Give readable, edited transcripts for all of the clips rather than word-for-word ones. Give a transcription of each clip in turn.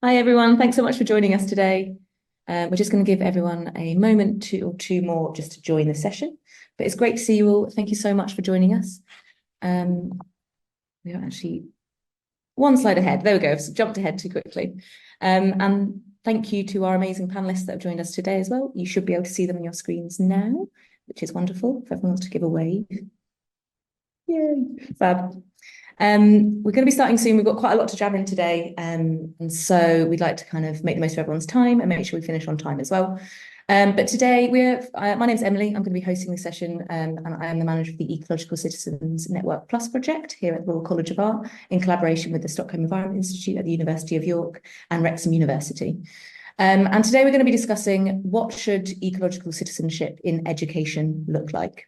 Hi, everyone. Thanks so much for joining us today. We're just going to give everyone a moment or two more just to join the session. But it's great to see you all. Thank you so much for joining us. We are actually one slide ahead. There we go. So jumped ahead too quickly. And thank you to our amazing panelists that have joined us today as well. You should be able to see them on your screens now, which is wonderful. If everyone wants to give a wave. Yay, fab. We're going to be starting soon. We've got quite a lot to jam in today, and so we'd like to kind of make the most of everyone's time and make sure we finish on time as well. But today my name's Emily. I'm going to be hosting the session, and I am the manager of the Ecological Citizens Network Plus project here at the Royal College of Art in collaboration with the Stockholm Environment Institute at the University of York and Wrexham University. And today we're going to be discussing what should ecological citizenship in education look like.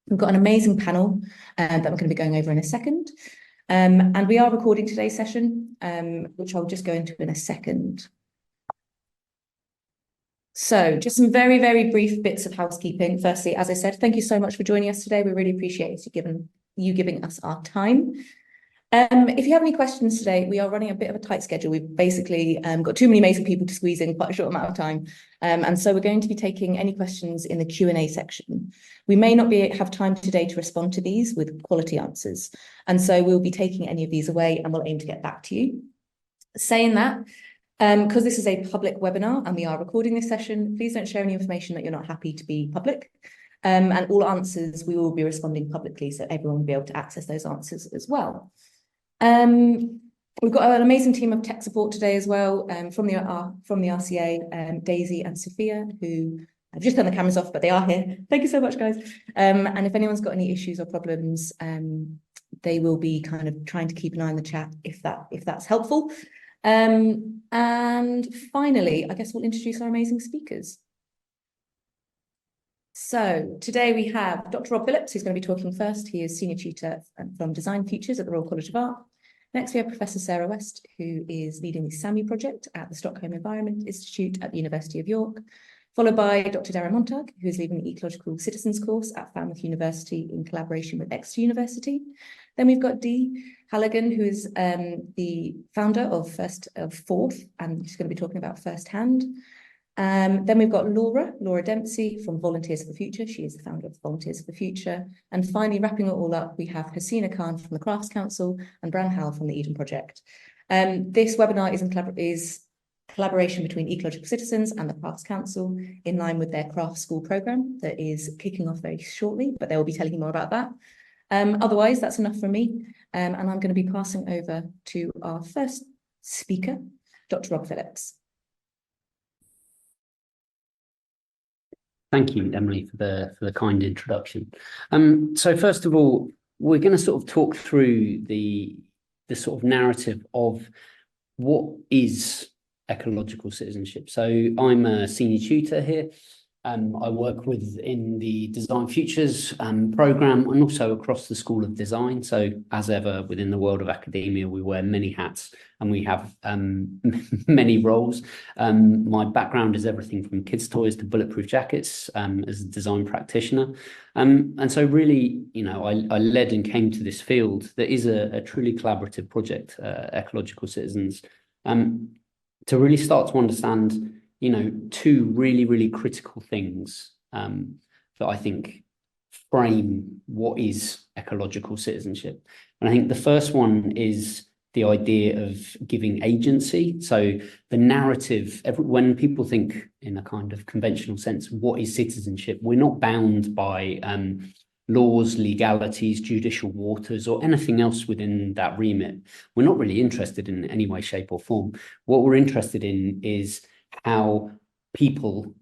We've got an amazing panel that we're going to be going over in a second. And we are recording today's session, which I'll just go into in a second. So just some very, very brief bits of housekeeping. Firstly, as I said, thank you so much for joining us today. We really appreciate you giving us our time. If you have any questions today, we are running a bit of a tight schedule. We've basically got too many amazing people to squeeze in quite a short amount of time. And so we're going to be taking any questions in the Q&A section. We may not have time today to respond to these with quality answers. And so we'll be taking any of these away and we'll aim to get back to you. Saying that, because this is a public webinar and we are recording this session, please don't share any information that you're not happy to be public. And all answers, we will be responding publicly so everyone will be able to access those answers as well. We've got an amazing team of tech support today as well, from the RCA, Daisy and Sophia, who I've just turned the cameras off, but they are here. Thank you so much, guys. And if anyone's got any issues or problems, they will be kind of trying to keep an eye on the chat if that's helpful. And finally, I guess we'll introduce our amazing speakers. So today we have Dr. Rob Phillips, who's going to be talking first. He is Senior Tutor from Design Futures at the Royal College of Art. Next, we have Professor Sarah West, who is leading the SAMI project at the Stockholm Environment Institute at the University of York, followed by Dr. Daro Montag, who is leading the Ecological Citizens course at Falmouth University in collaboration with Exeter University. Then we've got Dee Halligan, who is the founder of Fourth, and she's going to be talking about First Hand. Then we've got Laura Dempsey from Volunteers for the Future. She is the founder of Volunteers for the Future. And finally, wrapping it all up, we have Hassina Khan from the Crafts Council and Bran Howell from the Eden Project. This webinar is collaboration between Ecological Citizens and the Crafts Council in line with their craft school programme that is kicking off very shortly, but they will be telling you more about that. Otherwise, that's enough from me. And I'm going to be passing over to our first speaker, Dr. Rob Phillips. Thank you, Emily, for the kind introduction. So first of all, we're going to sort of talk through the sort of narrative of what is ecological citizenship. So I'm a senior tutor here. I work within the Design Futures programme and also across the School of Design. So as ever, within the world of academia, we wear many hats and we have many roles. My background is everything from kids' toys to bulletproof jackets as a design practitioner. And so really, you know, I led and came to this field that is a truly collaborative project, Ecological Citizens, to really start to understand, you know, two really, really critical things that I think frame what is ecological citizenship. And I think the first one is the idea of giving agency. So the narrative, when people think in a kind of conventional sense, what is citizenship? We're not bound by laws, legalities, judicial waters, or anything else within that remit. We're not really interested in any way, shape, or form. What we're interested in is how people,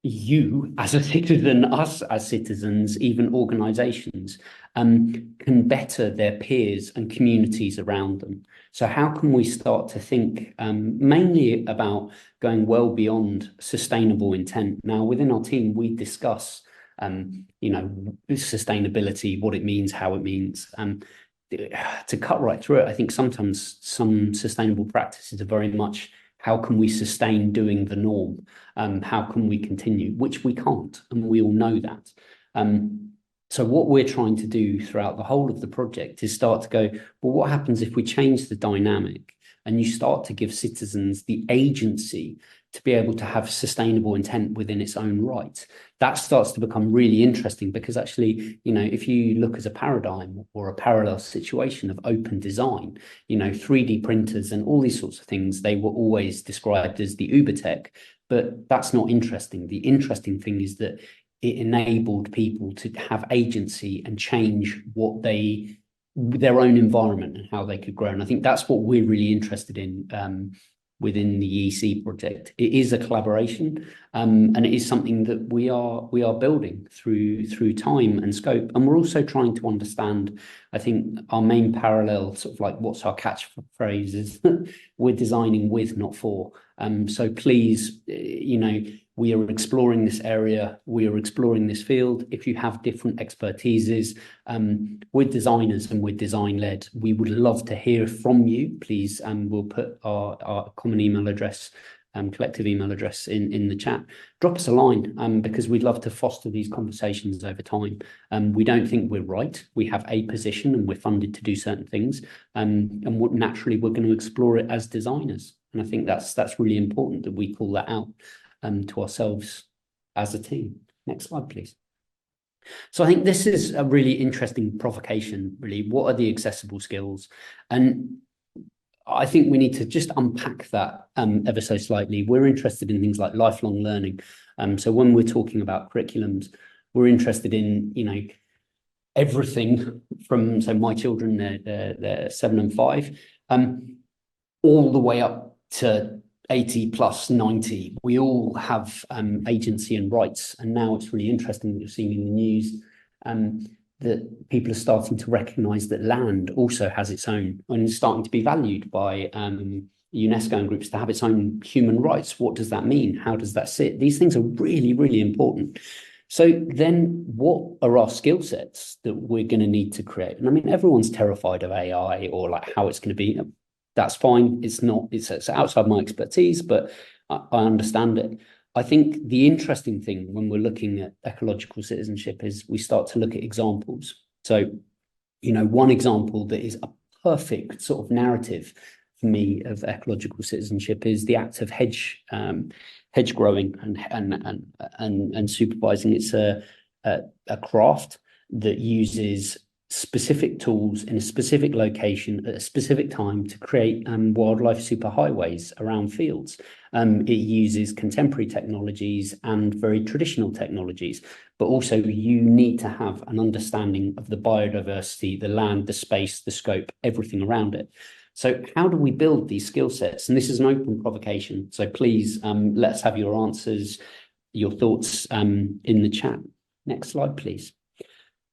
you as a citizen, us as citizens, even organisations, can better their peers and communities around them. So how can we start to think mainly about going well beyond sustainable intent? Now, within our team, we discuss, you know, sustainability, what it means, how it means. To cut right through it, I think sometimes some sustainable practices are very much, how can we sustain doing the norm? How can we continue? Which we can't, and we all know that. So what we're trying to do throughout the whole of the project is start to go, well, what happens if we change the dynamic and you start to give citizens the agency to be able to have sustainable intent within its own right, that starts to become really interesting, because actually, if you look as a paradigm or a parallel situation of open design, 3D printers and all these sorts of things, they were always described as the uber tech, but that's not interesting. The interesting thing is that it enabled people to have agency and change their own environment and how they could grow. And I think that's what we're really interested in within the EC project. It is a collaboration, and it is something that we are building through time and scope. And we're also trying to understand, I think our main parallel, sort of like what's our catchphrase, is we're designing with, not for. So please, we are exploring this area, we are exploring this field. If you have different expertises, we're designers and we're design-led. We would love to hear from you. Please, we'll put our common email address, collective email address in the chat. Drop us a line, because we'd love to foster these conversations over time. We don't think we're right. We have a position and we're funded to do certain things. And naturally, we're going to explore it as designers. And I think that's really important that we call that out to ourselves as a team. Next slide, please. So I think this is a really interesting provocation, really. What are the accessible skills? And I think we need to just unpack that ever so slightly. We're interested in things like lifelong learning. So when we're talking about curriculums, we're interested in, everything from, so my children, they're 7 and 5, all the way up to 80 plus 90. We all have agency and rights. And now it's really interesting that you're seeing in the news that people are starting to recognise that land also has its own, and is starting to be valued by UNESCO and groups to have its own human rights. What does that mean? How does that sit? These things are really, really important. So then what are our skill sets that we're going to need to create? And I mean, everyone's terrified of AI or like how it's going to be. That's fine. It's outside my expertise, but I understand it. I think the interesting thing when we're looking at ecological citizenship is we start to look at examples. So, one example that is a perfect sort of narrative for me of ecological citizenship is the act of hedge growing and supervising. It's a craft that uses specific tools in a specific location at a specific time to create wildlife superhighways around fields. It uses contemporary technologies and very traditional technologies, but also you need to have an understanding of the biodiversity, the land, the space, the scope, everything around it. So how do we build these skill sets? And this is an open provocation. So please, let's have your answers, your thoughts in the chat. Next slide, please.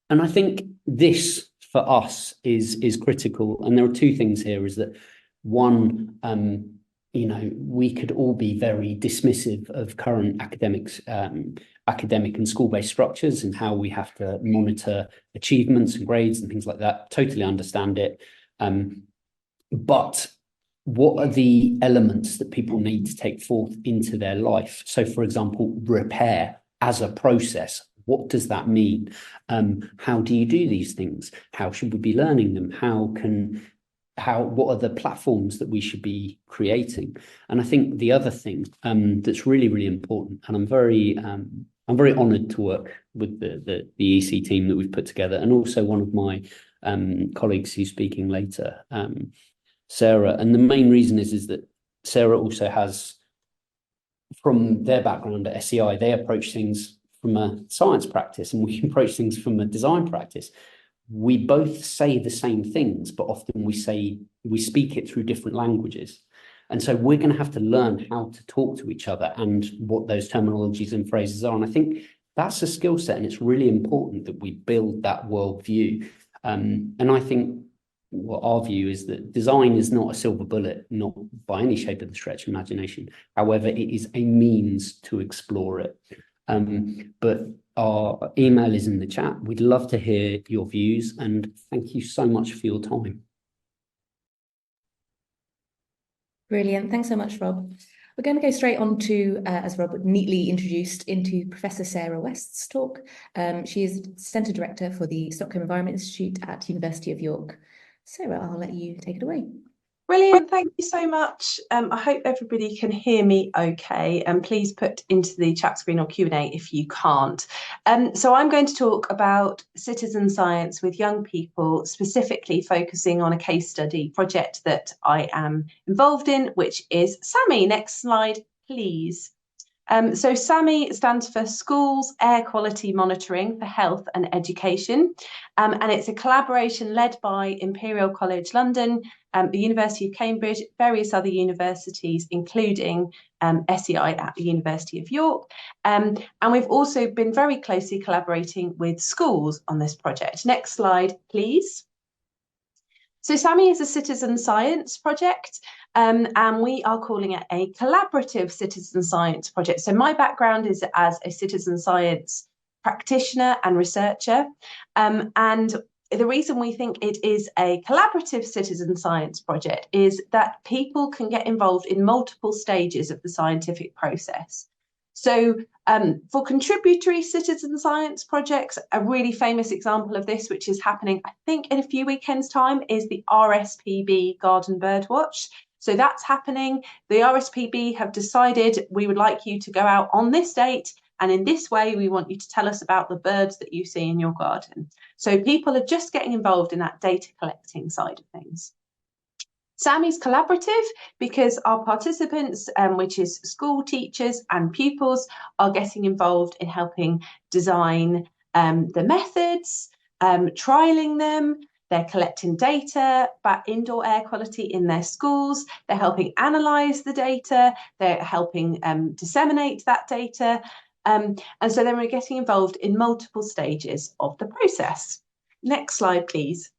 And I think this for us is critical. And there are two things here, is that one, we could all be very dismissive of current academic and school-based structures and how we have to monitor achievements and grades and things like that. Totally understand it. But what are the elements that people need to take forth into their life? So, for example, repair as a process. What does that mean? How do you do these things? How should we be learning them? What are the platforms that we should be creating? And I think the other thing that's really, really important, and I'm very honoured to work with the EC team that we've put together, and also one of my colleagues who's speaking later, Sarah. And the main reason is that Sarah also has, from their background at SEI, they approach things from a science practice and we approach things from a design practice. We both say the same things, but often we speak it through different languages. And so we're going to have to learn how to talk to each other and what those terminologies and phrases are. And I think that's a skill set, and it's really important that we build that worldview. And I think what our view is that design is not a silver bullet, not by any shape of the stretch imagination. However, it is a means to explore it. But our email is in the chat. We'd love to hear your views, and thank you so much for your time. Brilliant. Thanks so much, Rob. We're going to go straight on to, as Rob neatly introduced, into Professor Sarah West's talk. She is Centre Director for the Stockholm Environment Institute at University of York. Sarah, I'll let you take it away. Brilliant, thank you so much. I hope everybody can hear me okay, and please put into the chat screen or Q&A if you can't. So I'm going to talk about citizen science with young people, specifically focusing on a case study project that I am involved in, which is SAMI. Next slide, please. So SAMI stands for Schools Air Quality Monitoring for Health and Education, and it's a collaboration led by Imperial College London, the University of Cambridge, various other universities, including SEI at the University of York, and we've also been very closely collaborating with schools on this project. Next slide, please. So SAMI is a citizen science project, and we are calling it a collaborative citizen science project. So my background is as a citizen science practitioner and researcher, and the reason we think it is a collaborative citizen science project is that people can get involved in multiple stages of the scientific process. So for contributory citizen science projects, a really famous example of this, which is happening, I think, in a few weekends' time, is the RSPB Garden Bird Watch. So that's happening. The RSPB have decided we would like you to go out on this date, and in this way, we want you to tell us about the birds that you see in your garden. So people are just getting involved in that data collecting side of things. SAMI's collaborative because our participants, which is school teachers and pupils, are getting involved in helping design the methods, trialling them. They're collecting data about indoor air quality in their schools. They're helping analyse the data. They're helping disseminate that data. And so then we're getting involved in multiple stages of the process. Next slide, please.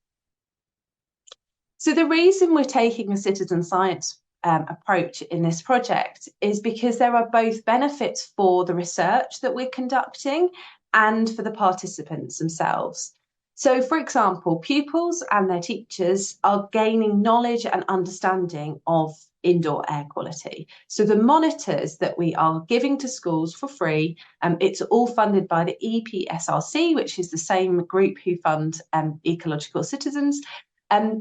So the reason we're taking a citizen science approach in this project is because there are both benefits for the research that we're conducting and for the participants themselves. So, for example, pupils and their teachers are gaining knowledge and understanding of indoor air quality. So the monitors that we are giving to schools for free, it's all funded by the EPSRC, which is the same group who fund Ecological Citizens.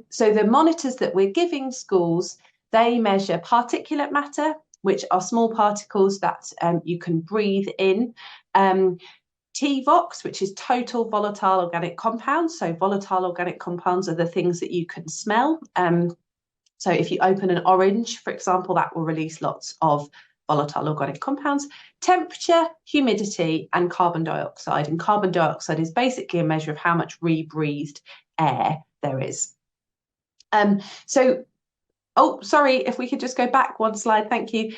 So the monitors that we're giving schools, they measure particulate matter, which are small particles that you can breathe in. TVOX, which is total volatile organic compounds. So volatile organic compounds are the things that you can smell. So if you open an orange, for example, that will release lots of volatile organic compounds. Temperature, humidity, and carbon dioxide. And carbon dioxide is basically a measure of how much rebreathed air there is. Oh, sorry, if we could just go back one slide, thank you.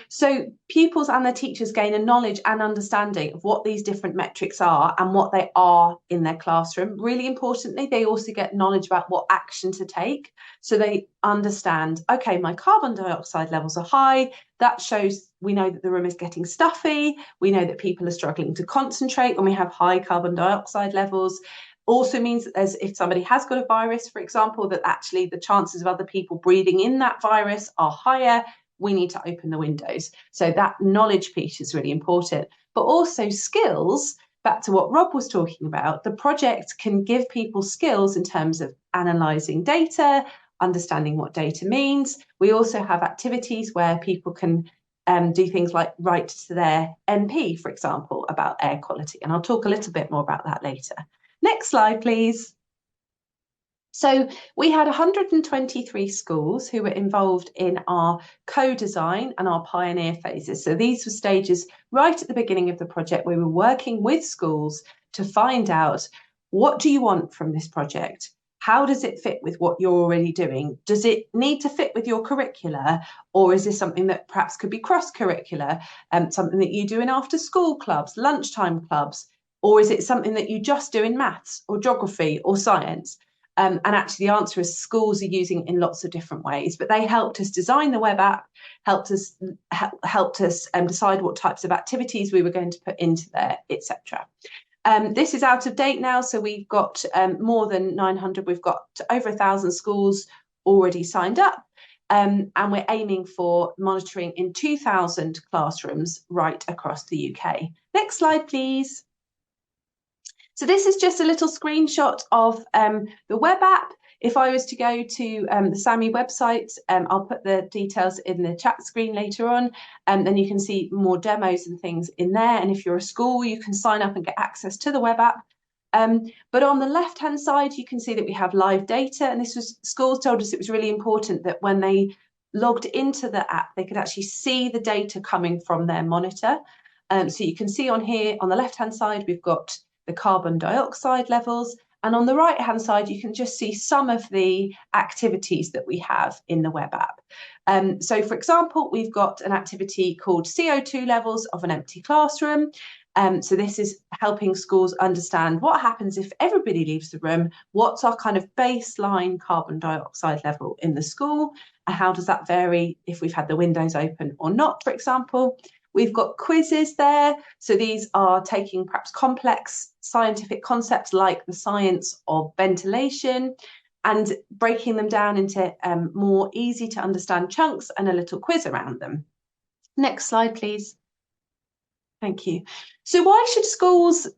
So pupils and their teachers gain a knowledge and understanding of what these different metrics are and what they are in their classroom. Really importantly, they also get knowledge about what action to take. So they understand, okay, my carbon dioxide levels are high. That shows we know that the room is getting stuffy. We know that people are struggling to concentrate when we have high carbon dioxide levels. Also means that if somebody has got a virus, for example, that actually the chances of other people breathing in that virus are higher. We need to open the windows. So that knowledge piece is really important. But also skills, back to what Rob was talking about, the project can give people skills in terms of analysing data, understanding what data means. We also have activities where people can do things like write to their MP, for example, about air quality. And I'll talk a little bit more about that later. Next slide, please. So we had 123 schools who were involved in our co-design and our pioneer phases. So these were stages right at the beginning of the project. We were working with schools to find out, what do you want from this project? How does it fit with what you're already doing? Does it need to fit with your curricula? Or is this something that perhaps could be cross-curricular, something that you do in after-school clubs, lunchtime clubs? Or is it something that you just do in maths or geography or science? And actually the answer is schools are using it in lots of different ways, but they helped us design the web app, helped us decide what types of activities we were going to put into there, etc. This is out of date now, so we've got more than 900, we've got over 1,000 schools already signed up, and we're aiming for monitoring in 2,000 classrooms right across the UK. Next slide, please. So this is just a little screenshot of the web app. If I was to go to the SAMI website, I'll put the details in the chat screen later on, and then you can see more demos and things in there. And if you're a school, you can sign up and get access to the web app. But on the left-hand side, you can see that we have live data, and schools told us it was really important that when they logged into the app, they could actually see the data coming from their monitor. So you can see on here, on the left-hand side, we've got the carbon dioxide levels, and on the right-hand side, you can just see some of the activities that we have in the web app. So for example, we've got an activity called CO2 levels of an empty classroom. So this is helping schools understand what happens if everybody leaves the room, what's our kind of baseline carbon dioxide level in the school, and how does that vary if we've had the windows open or not, for example. We've got quizzes there. So these are taking perhaps complex scientific concepts like the science of ventilation and breaking them down into more easy to understand chunks and a little quiz around them. Next slide, please. Thank you. So why should schools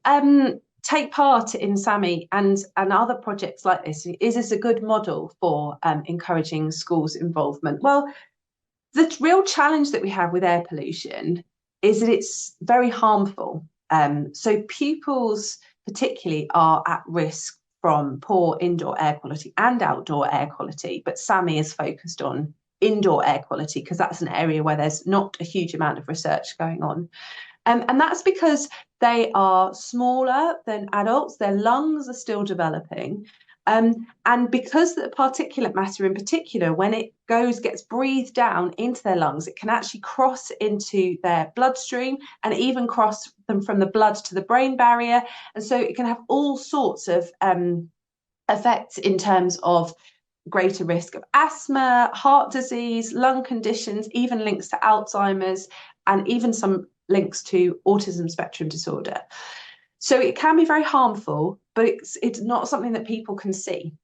take part in SAMI and other projects like this? Is this a good model for encouraging schools' involvement? Well, the real challenge that we have with air pollution is that it's very harmful. So pupils particularly are at risk from poor indoor air quality and outdoor air quality, but SAMI is focused on indoor air quality because that's an area where there's not a huge amount of research going on. And that's because they are smaller than adults, their lungs are still developing. And because the particulate matter in particular, when it gets breathed down into their lungs, it can actually cross into their bloodstream and even cross them from the blood to the brain barrier. And so it can have all sorts of effects in terms of greater risk of asthma, heart disease, lung conditions, even links to Alzheimer's, and even some links to autism spectrum disorder. So it can be very harmful, but it's not something that people can see.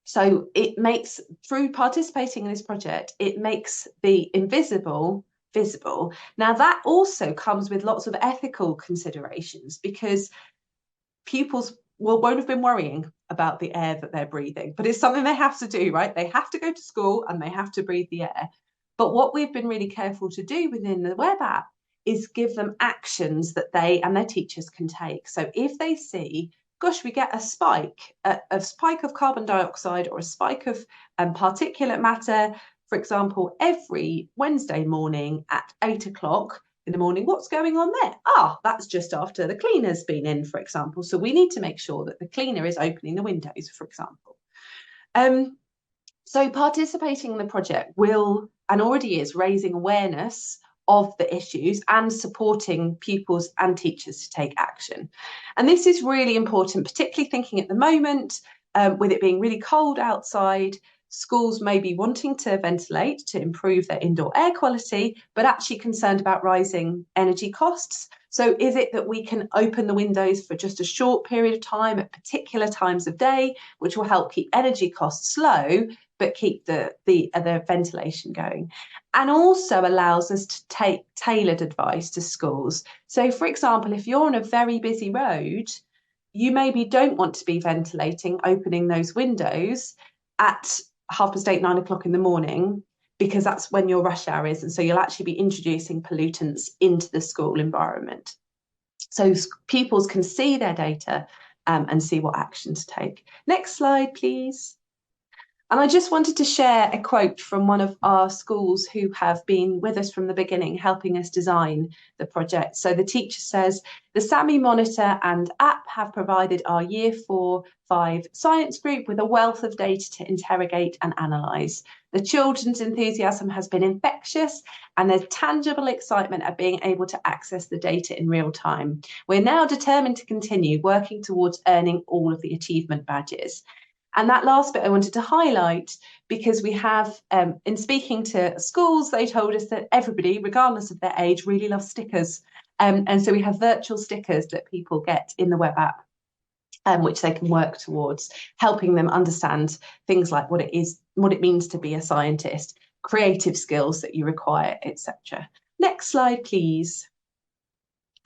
So it makes, through participating in this project, it makes the invisible visible. Now that also comes with lots of ethical considerations because pupils won't have been worrying about the air that they're breathing, but it's something they have to do, right? They have to go to school and they have to breathe the air. But what we've been really careful to do within the web app is give them actions that they and their teachers can take. So if they see, gosh, we get a spike of carbon dioxide or a spike of particulate matter, for example, every Wednesday morning at 8 o'clock in the morning, what's going on there? That's just after the cleaner's been in, for example. So we need to make sure that the cleaner is opening the windows, for example. So participating in the project will, and already is, raising awareness of the issues and supporting pupils and teachers to take action. And this is really important, particularly thinking at the moment, with it being really cold outside, schools may be wanting to ventilate to improve their indoor air quality, but actually concerned about rising energy costs. So is it that we can open the windows for just a short period of time at particular times of day, which will help keep energy costs low, but keep the ventilation going? And also allows us to take tailored advice to schools. So for example, if you're on a very busy road, you maybe don't want to be ventilating, opening those windows at 8:30, 9 o'clock in the morning, because that's when your rush hour is. And so you'll actually be introducing pollutants into the school environment. So pupils can see their data and see what action to take. Next slide, please. And I just wanted to share a quote from one of our schools who have been with us from the beginning, helping us design the project. So the teacher says, the SAMI monitor and app have provided our Year 4-5 science group with a wealth of data to interrogate and analyse. The children's enthusiasm has been infectious and there's tangible excitement at being able to access the data in real time. We're now determined to continue working towards earning all of the achievement badges. And that last bit I wanted to highlight because we have, in speaking to schools, they told us that everybody, regardless of their age, really loves stickers. And so we have virtual stickers that people get in the web app, which they can work towards, helping them understand things like what it means to be a scientist, creative skills that you require, etc. Next slide, please.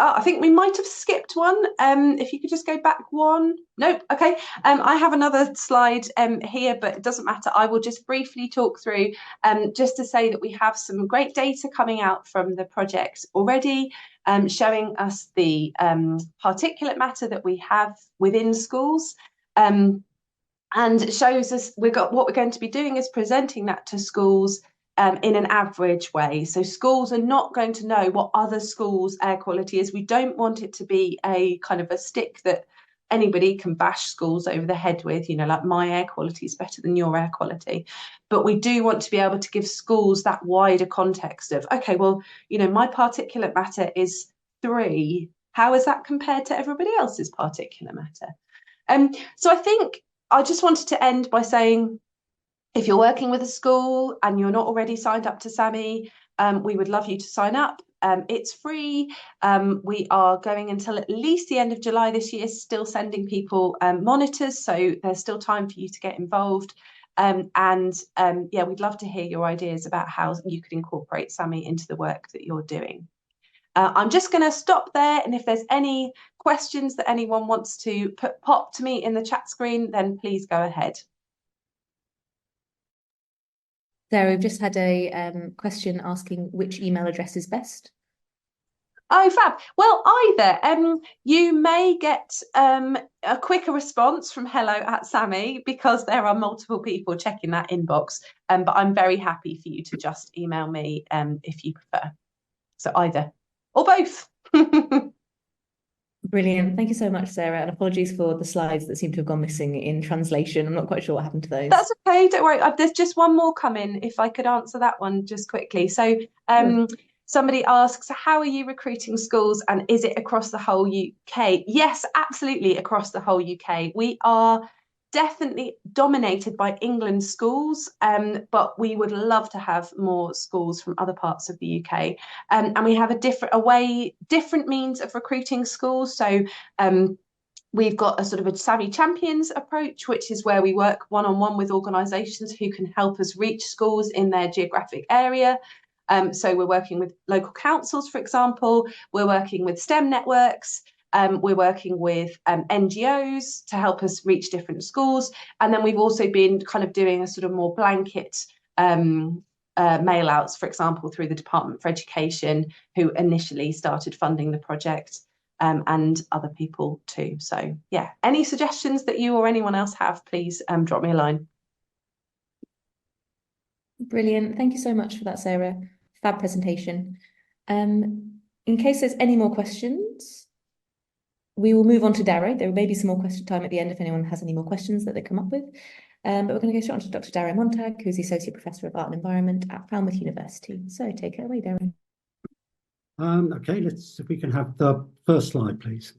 I think we might have skipped one. If you could just go back one. Nope. Okay. I have another slide here, but it doesn't matter. I will just briefly talk through just to say that we have some great data coming out from the project already, showing us the particulate matter that we have within schools. And it shows us what we're going to be doing is presenting that to schools in an average way. So schools are not going to know what other schools' air quality is. We don't want it to be a kind of a stick that anybody can bash schools over the head with, you know, like my air quality is better than your air quality. But we do want to be able to give schools that wider context of, okay, well, you know, my particulate matter is 3. How is that compared to everybody else's particulate matter? So I think I just wanted to end by saying, if you're working with a school and you're not already signed up to SAMI, we would love you to sign up. It's free. We are going until at least the end of July this year, still sending people monitors, so there's still time for you to get involved. Yeah, we'd love to hear your ideas about how you could incorporate SAMI into the work that you're doing. I'm just going to stop there, and if there's any questions that anyone wants to pop to me in the chat screen, then please go ahead. Sarah, we've just had a question asking which email address is best. Oh, fab. Well, either. You may get a quicker response from hello@SAMI because there are multiple people checking that inbox. But I'm very happy for you to just email me if you prefer. So either or both. Brilliant. Thank you so much, Sarah. And apologies for the slides that seem to have gone missing in translation. I'm not quite sure what happened to those. That's okay. Don't worry. There's just one more coming. If I could answer that one just quickly. So somebody asks, how are you recruiting schools and is it across the whole UK? Yes, absolutely across the whole UK. We are definitely dominated by England schools, but we would love to have more schools from other parts of the UK. And we have a different means of recruiting schools. So we've got a sort of a SAMI Champions approach, which is where we work one-on-one with organisations who can help us reach schools in their geographic area. So we're working with local councils, for example. We're working with STEM networks. We're working with NGOs to help us reach different schools. And then we've also been kind of doing a sort of more blanket mail outs, for example, through the Department for Education, who initially started funding the project, and other people too. So yeah, any suggestions that you or anyone else have, please drop me a line. Brilliant. Thank you so much for that, Sarah. Fab presentation. In case there's any more questions, we will move on to Daro. There may be some more question time at the end if anyone has any more questions that they come up with. But we're going to go straight on to Dr. Daro Montag, who's the Associate Professor of Art and Environment at Falmouth University. So take it away, Daro. Okay, if we can have the first slide, please.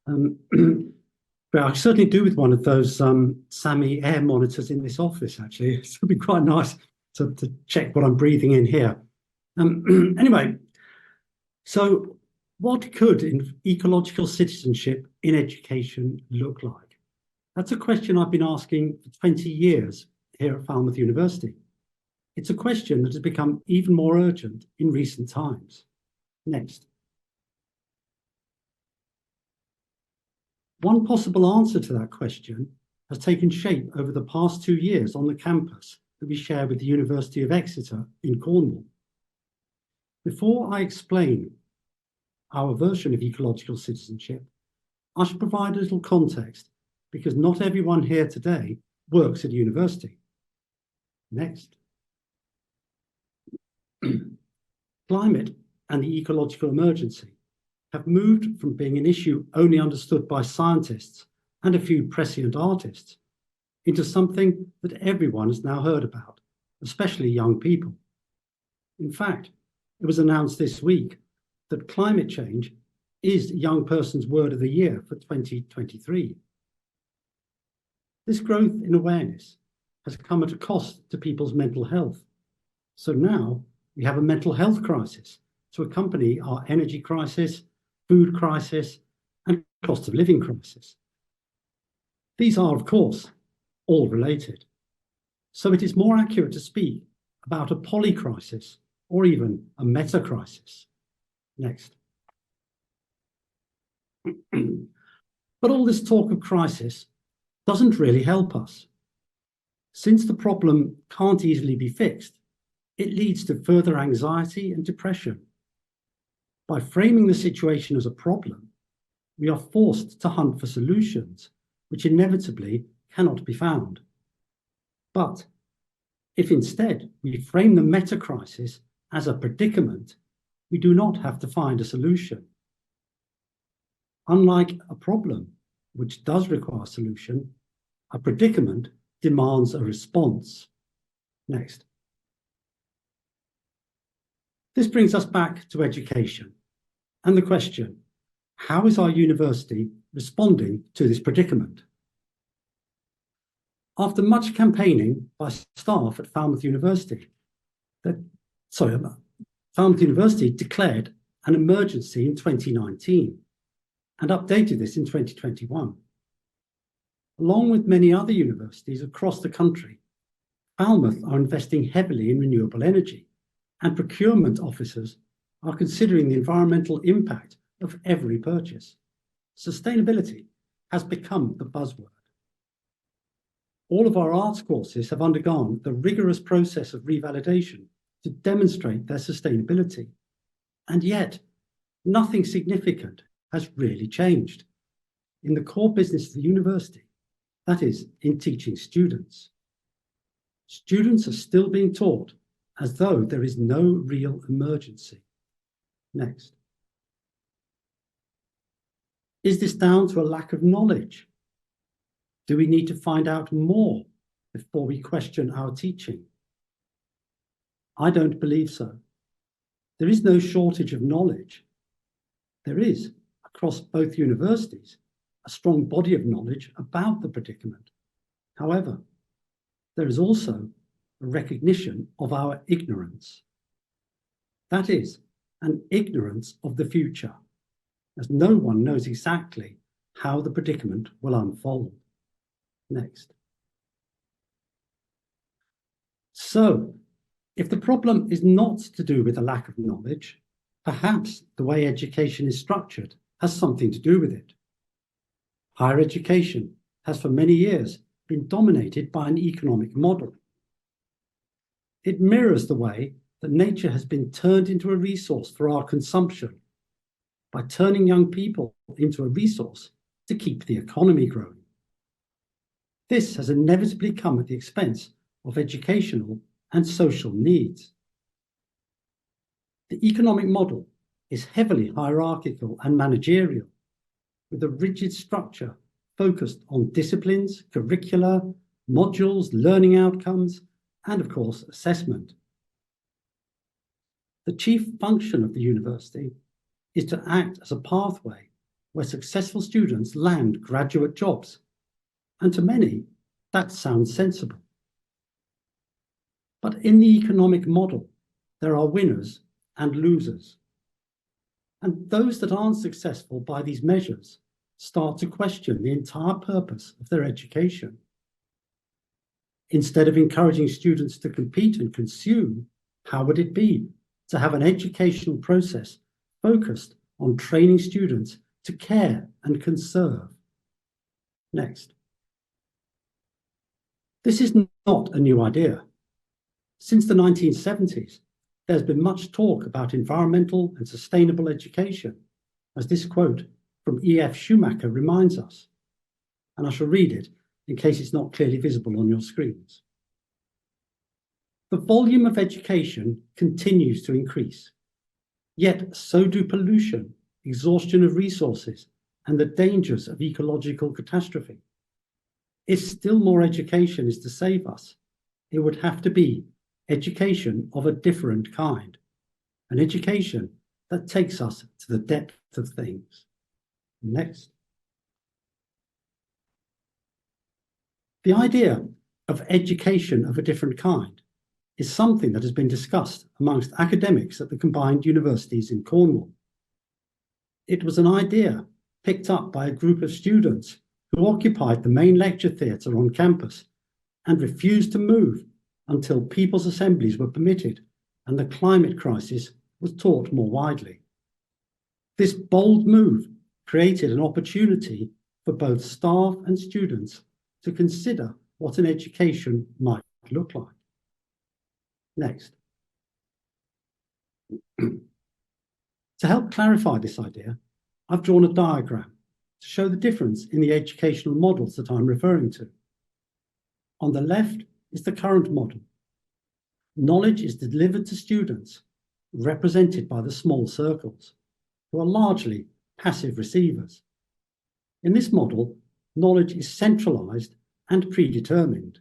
But I certainly do with one of those SAMI air monitors in this office, actually. It would be quite nice to check what I'm breathing in here. Anyway, so what could ecological citizenship in education look like? That's a question I've been asking for 20 years here at Falmouth University. It's a question that has become even more urgent in recent times. Next. One possible answer to that question has taken shape over the past 2 years on the campus that we share with the University of Exeter in Cornwall. Before I explain our version of ecological citizenship, I should provide a little context because not everyone here today works at a university. Next. Climate and the ecological emergency have moved from being an issue only understood by scientists and a few prescient artists into something that everyone has now heard about, especially young people. In fact, it was announced this week that climate change is Young Person's Word of the Year for 2023. This growth in awareness has come at a cost to people's mental health. So now we have a mental health crisis to accompany our energy crisis, food crisis, and cost of living crisis. These are, of course, all related. So it is more accurate to speak about a polycrisis or even a meta-crisis. Next. But all this talk of crisis doesn't really help us. Since the problem can't easily be fixed, it leads to further anxiety and depression. By framing the situation as a problem, we are forced to hunt for solutions, which inevitably cannot be found. But if instead we frame the meta-crisis as a predicament, we do not have to find a solution. Unlike a problem, which does require a solution, a predicament demands a response. Next. This brings us back to education and the question, how is our university responding to this predicament? After much campaigning by staff at Falmouth University, Falmouth University declared an emergency in 2019 and updated this in 2021. Along with many other universities across the country, Falmouth are investing heavily in renewable energy, and procurement officers are considering the environmental impact of every purchase. Sustainability has become the buzzword. All of our arts courses have undergone the rigorous process of revalidation to demonstrate their sustainability, and yet nothing significant has really changed in the core business of the university, that is, in teaching students. Students are still being taught as though there is no real emergency. Next. Is this down to a lack of knowledge? Do we need to find out more before we question our teaching? I don't believe so. There is no shortage of knowledge. There is, across both universities, a strong body of knowledge about the predicament. However, there is also a recognition of our ignorance. That is, an ignorance of the future, as no one knows exactly how the predicament will unfold. Next. So, if the problem is not to do with a lack of knowledge, perhaps the way education is structured has something to do with it. Higher education has for many years been dominated by an economic model. It mirrors the way that nature has been turned into a resource for our consumption by turning young people into a resource to keep the economy growing. This has inevitably come at the expense of educational and social needs. The economic model is heavily hierarchical and managerial, with a rigid structure focused on disciplines, curricula, modules, learning outcomes, and of course, assessment. The chief function of the university is to act as a pathway where successful students land graduate jobs, and to many, that sounds sensible. But in the economic model, there are winners and losers. And those that aren't successful by these measures start to question the entire purpose of their education. Instead of encouraging students to compete and consume, how would it be to have an educational process focused on training students to care and conserve? Next. This is not a new idea. Since the 1970s, there's been much talk about environmental and sustainable education, as this quote from E.F. Schumacher reminds us. And I shall read it in case it's not clearly visible on your screens. The volume of education continues to increase, yet so do pollution, exhaustion of resources, and the dangers of ecological catastrophe. If still more education is to save us, it would have to be education of a different kind, an education that takes us to the depth of things. Next. The idea of education of a different kind is something that has been discussed amongst academics at the combined universities in Cornwall. It was an idea picked up by a group of students who occupied the main lecture theatre on campus and refused to move until people's assemblies were permitted and the climate crisis was taught more widely. This bold move created an opportunity for both staff and students to consider what an education might look like. Next. To help clarify this idea, I've drawn a diagram to show the difference in the educational models that I'm referring to. On the left is the current model. Knowledge is delivered to students, represented by the small circles, who are largely passive receivers. In this model, knowledge is centralized and predetermined.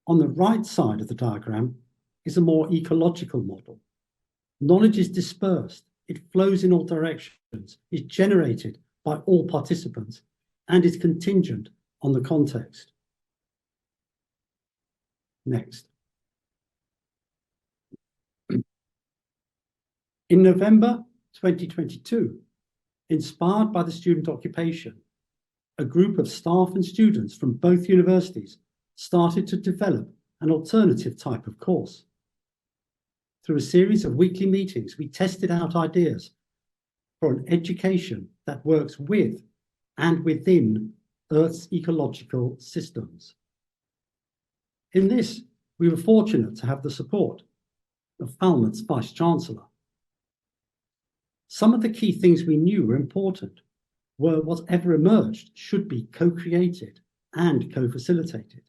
On the right side of the diagram is a more ecological model. Knowledge is dispersed, it flows in all directions, is generated by all participants, and is contingent on the context. Next. In November 2022, inspired by the student occupation, a group of staff and students from both universities started to develop an alternative type of course. Through a series of weekly meetings, we tested out ideas for an education that works with and within Earth's ecological systems. In this, we were fortunate to have the support of Falmouth's Vice-Chancellor. Some of the key things we knew were important were whatever emerged should be co-created and co-facilitated.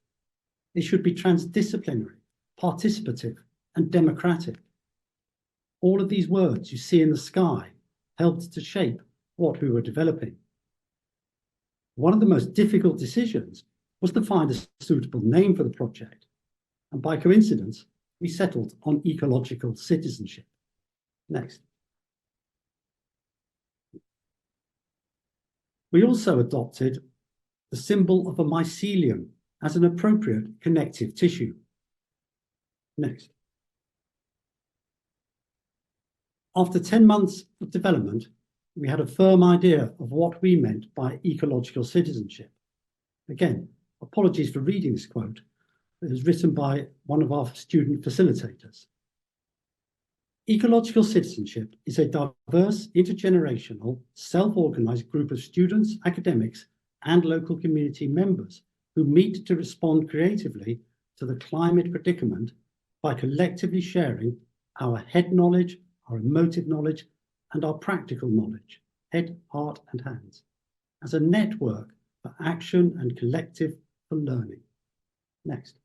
It should be transdisciplinary, participative, and democratic. All of these words you see in the sky helped to shape what we were developing. One of the most difficult decisions was to find a suitable name for the project, and by coincidence, we settled on ecological citizenship. Next. We also adopted the symbol of a mycelium as an appropriate connective tissue. Next. After 10 months of development, we had a firm idea of what we meant by ecological citizenship. Again, apologies for reading this quote. It was written by one of our student facilitators. Ecological citizenship is a diverse, intergenerational, self-organized group of students, academics, and local community members who meet to respond creatively to the climate predicament by collectively sharing our head knowledge, our emotive knowledge, and our practical knowledge, head, heart, and hands, as a network for action and collective for learning. Next.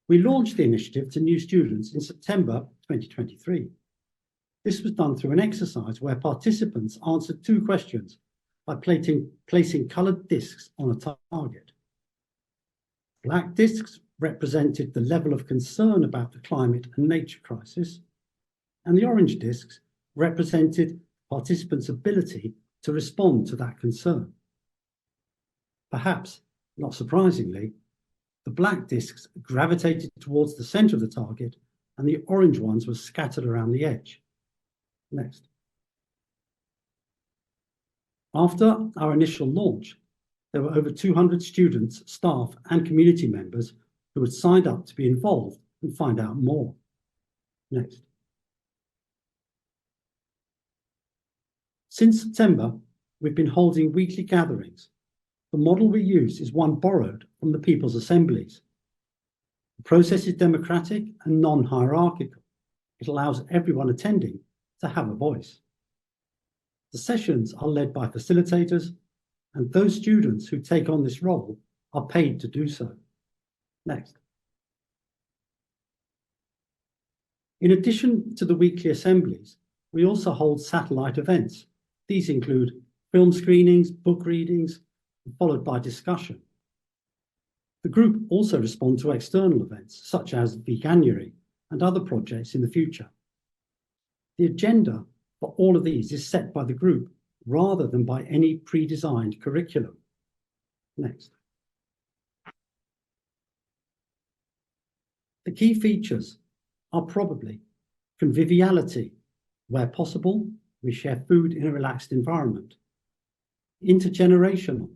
We launched the initiative to new students in September 2023. This was done through an exercise where participants answered 2 questions by placing coloured discs on a target. Black discs represented the level of concern about the climate and nature crisis, and the orange discs represented participants' ability to respond to that concern. Perhaps, not surprisingly, the black discs gravitated towards the centre of the target and the orange ones were scattered around the edge. Next. After our initial launch, there were over 200 students, staff, and community members who had signed up to be involved and find out more. Next. Since September, we've been holding weekly gatherings. The model we use is one borrowed from the People's Assemblies. The process is democratic and non-hierarchical. It allows everyone attending to have a voice. The sessions are led by facilitators, and those students who take on this role are paid to do so. Next. In addition to the weekly assemblies, we also hold satellite events. These include film screenings, book readings, followed by discussion. The group also respond to external events, such as Veganuary and other projects in the future. The agenda for all of these is set by the group rather than by any pre-designed curriculum. Next. The key features are probably conviviality. Where possible, we share food in a relaxed environment. Intergenerational.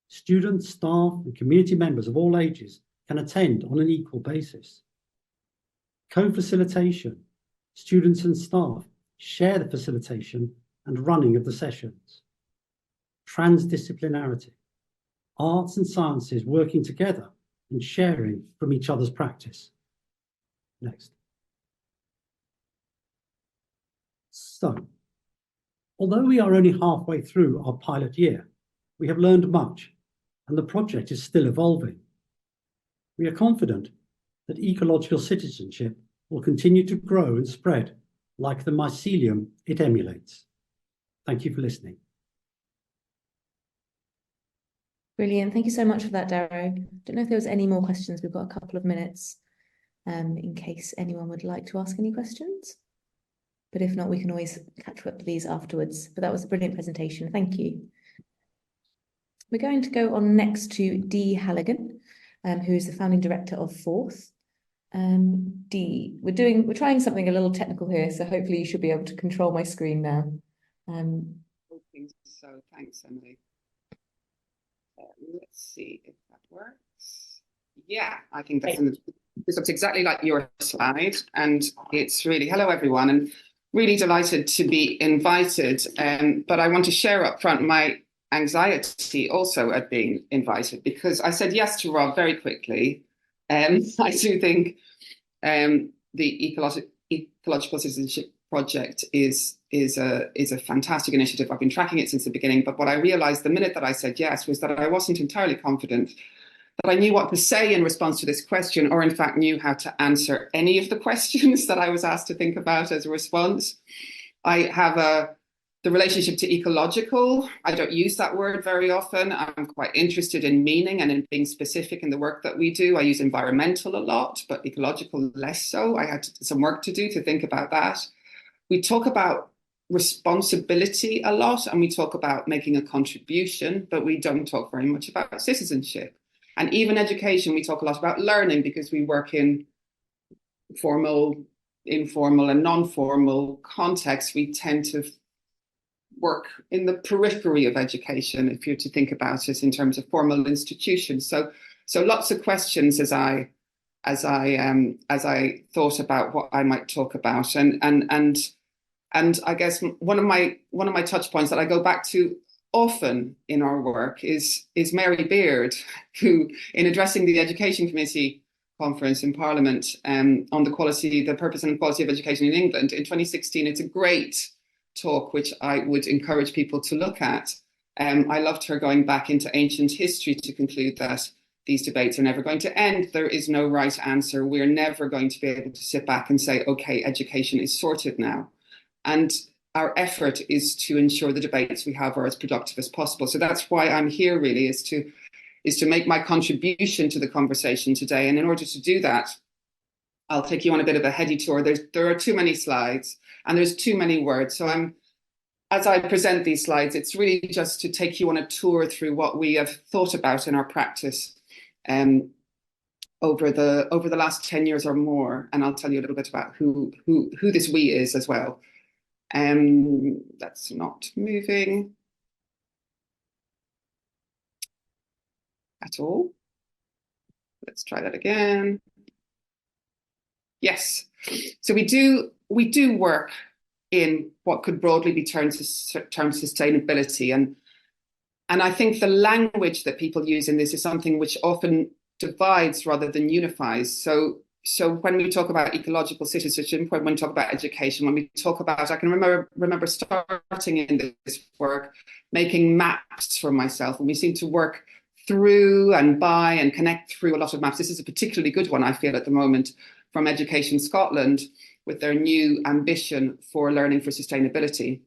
Students, staff, and community members of all ages can attend on an equal basis. Co-facilitation. Students and staff share the facilitation and running of the sessions. Transdisciplinarity, arts and sciences working together and sharing from each other's practice. Next. So, although we are only halfway through our pilot year, we have learned much and the project is still evolving. We are confident that ecological citizenship will continue to grow and spread like the mycelium it emulates. Thank you for listening. Brilliant. Thank you so much for that, Daro. Don't know if there was any more questions. We've got a couple of minutes in case anyone would like to ask any questions. But if not, we can always catch up to these afterwards. But that was a brilliant presentation. Thank you. We're going to go on next to Dee Halligan, who is the founding director of Forth. Dee, we're trying something a little technical here, so hopefully you should be able to control my screen now. Hoping so. Thanks, Emily. Let's see if that works. Yeah, I think this looks exactly like your slide, and it's really hello everyone, and really delighted to be invited. But I want to share up front my anxiety also at being invited, because I said yes to Rob very quickly. I do think the Ecological Citizenship project is a fantastic initiative. I've been tracking it since the beginning, but what I realized the minute that I said yes was that I wasn't entirely confident that I knew what to say in response to this question, or in fact knew how to answer any of the questions that I was asked to think about as a response. I have the relationship to ecological. I don't use that word very often. I'm quite interested in meaning and in being specific in the work that we do. I use environmental a lot, but ecological less so. I had some work to do to think about that. We talk about responsibility a lot, and we talk about making a contribution, but we don't talk very much about citizenship. And even education, we talk a lot about learning, because we work in formal, informal, and non-formal contexts. We tend to work in the periphery of education, if you're to think about it in terms of formal institutions. So lots of questions as I thought about what I might talk about, and I guess one of my touch points that I go back to often in our work is Mary Beard, who, in addressing the Education Committee conference in Parliament on the purpose and quality of education in England in 2016, it's a great talk which I would encourage people to look at. I loved her going back into ancient history to conclude that these debates are never going to end. There is no right answer. We're never going to be able to sit back and say, okay, education is sorted now. And our effort is to ensure the debates we have are as productive as possible. So that's why I'm here, really, is to make my contribution to the conversation today. And in order to do that, I'll take you on a bit of a heady tour. There are too many slides and there's too many words. So as I present these slides, it's really just to take you on a tour through what we have thought about in our practice over the last 10 years or more. And I'll tell you a little bit about who this we is as well. That's not moving at all. Let's try that again. Yes. So we do work in what could broadly be termed sustainability, and I think the language that people use in this is something which often divides rather than unifies. So when we talk about ecological citizenship, when we talk about education, when we talk about, I can remember starting in this work, making maps for myself, and we seem to work through and by and connect through a lot of maps. This is a particularly good one, I feel, at the moment, from Education Scotland, with their new ambition for learning for sustainability,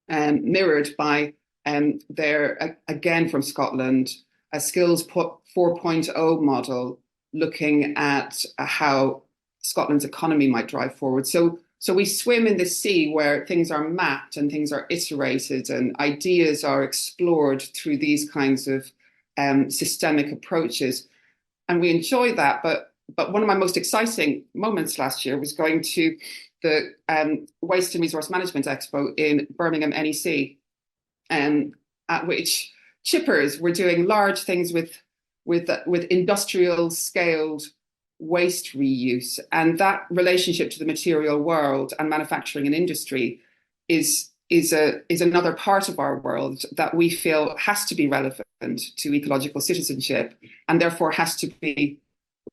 mirrored by their, again from Scotland, a Skills 4.0 model, looking at how Scotland's economy might drive forward. So we swim in this sea where things are mapped and things are iterated and ideas are explored through these kinds of systemic approaches. And we enjoy that. But one of my most exciting moments last year was going to the Waste and Resource Management Expo in Birmingham NEC, at which chippers were doing large things with industrial scaled waste reuse. And that relationship to the material world and manufacturing and industry is another part of our world that we feel has to be relevant to ecological citizenship, and therefore has to be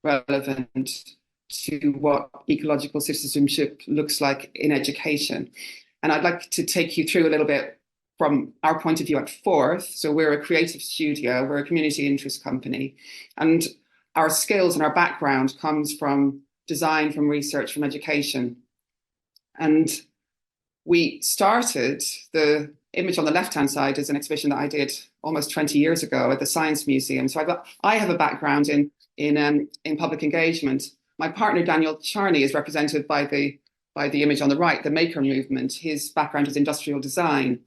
relevant to what ecological citizenship looks like in education. And I'd like to take you through a little bit from our point of view at Forth. So we're a creative studio, we're a community interest company, and our skills and our background comes from design, from research, from education. And we started, the image on the left-hand side is an exhibition that I did almost 20 years ago at the Science Museum. So I have a background in public engagement. My partner, Daniel Charney, is represented by the image on the right, the maker movement. His background is industrial design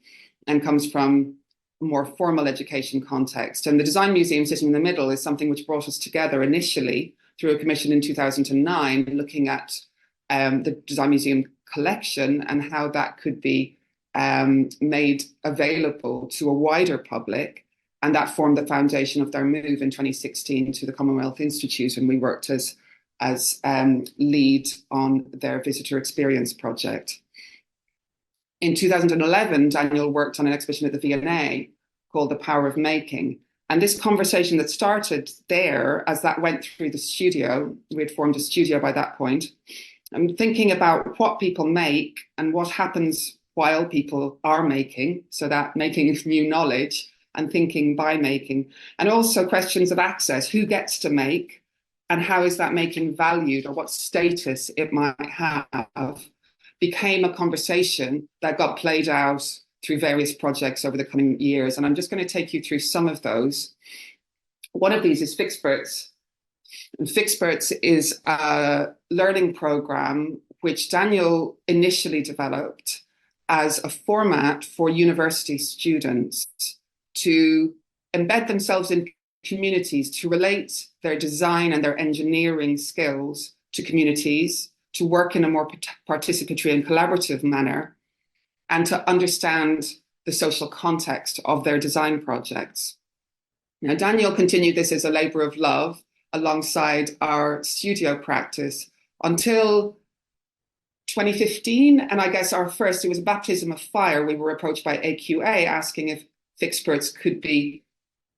and comes from a more formal education context. And the Design Museum sitting in the middle is something which brought us together initially through a commission in 2009, looking at the Design Museum collection and how that could be made available to a wider public. And that formed the foundation of their move in 2016 to the Commonwealth Institute. And we worked as lead on their visitor experience project. In 2011, Daniel worked on an exhibition at the V&A called The Power of Making. And this conversation that started there, as that went through the studio, we had formed a studio by that point, and thinking about what people make and what happens while people are making, so that making new knowledge and thinking by making, and also questions of access, who gets to make and how is that making valued, or what status it might have, became a conversation that got played out through various projects over the coming years. And I'm just going to take you through some of those. One of these is Fixperts. And Fixperts is a learning program which Daniel initially developed as a format for university students to embed themselves in communities, to relate their design and their engineering skills to communities, to work in a more participatory and collaborative manner, and to understand the social context of their design projects. Now, Daniel continued this as a labour of love alongside our studio practice until 2015. And I guess it was a baptism of fire. We were approached by AQA asking if Fixperts could be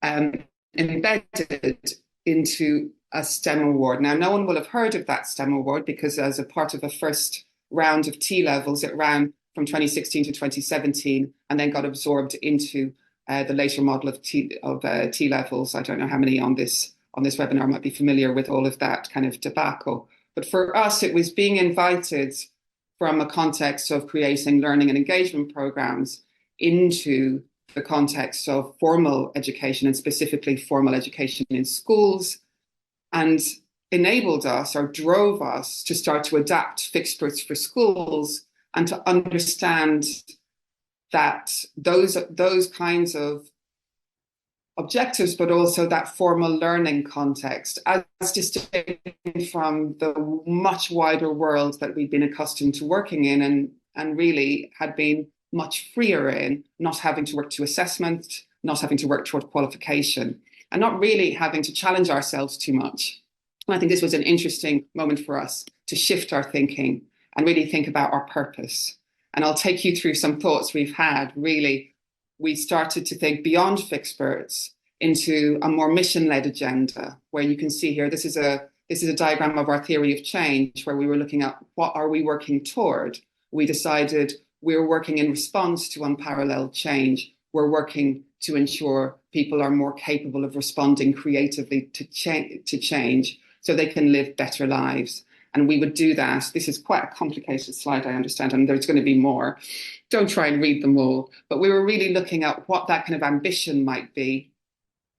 embedded into a STEM award. Now, no one will have heard of that STEM award because as a part of a first round of T-levels, it ran from 2016 to 2017 and then got absorbed into the later model of T-levels. I don't know how many on this webinar might be familiar with all of that kind of debacle. But for us, it was being invited from a context of creating learning and engagement programs into the context of formal education, and specifically formal education in schools, and enabled us or drove us to start to adapt Fixperts for schools and to understand that those kinds of objectives, but also that formal learning context, as distinct from the much wider world that we've been accustomed to working in and really had been much freer in, not having to work to assessment, not having to work toward qualification, and not really having to challenge ourselves too much. And I think this was an interesting moment for us to shift our thinking and really think about our purpose. And I'll take you through some thoughts we've had. Really, we started to think beyond Fixperts into a more mission-led agenda, where you can see here, this is a diagram of our theory of change, where we were looking at what are we working toward. We decided we're working in response to unparalleled change. We're working to ensure people are more capable of responding creatively to change so they can live better lives. And we would do that. This is quite a complicated slide, I understand, and there's going to be more. Don't try and read them all. But we were really looking at what that kind of ambition might be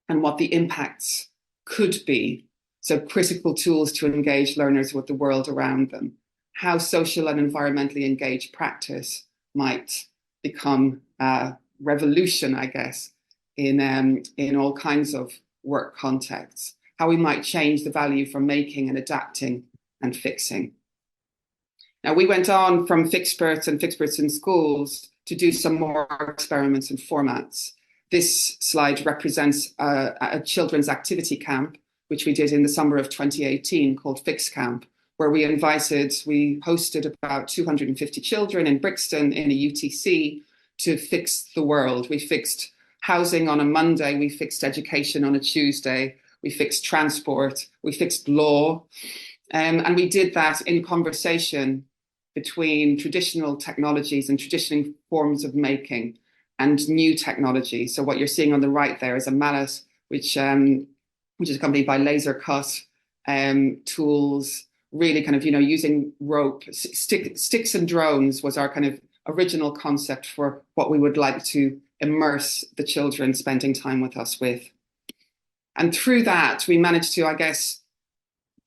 and what the impacts could be. So critical tools to engage learners with the world around them. How social and environmentally engaged practice might become a revolution, I guess, in all kinds of work contexts. How we might change the value from making and adapting and fixing. Now, we went on from Fixperts and Fixperts in schools to do some more experiments and formats. This slide represents a children's activity camp which we did in the summer of 2018 called Fix Camp, where we hosted about 250 children in Brixton in a UTC to fix the world. We fixed housing on a Monday, we fixed education on a Tuesday, we fixed transport, we fixed law. And we did that in conversation between traditional technologies and traditional forms of making and new technology. So what you're seeing on the right there is a mallet, which is accompanied by laser cut tools, really kind of, using rope. Sticks and drones was our kind of original concept for what we would like to immerse the children spending time with us with. And through that, we managed to, I guess,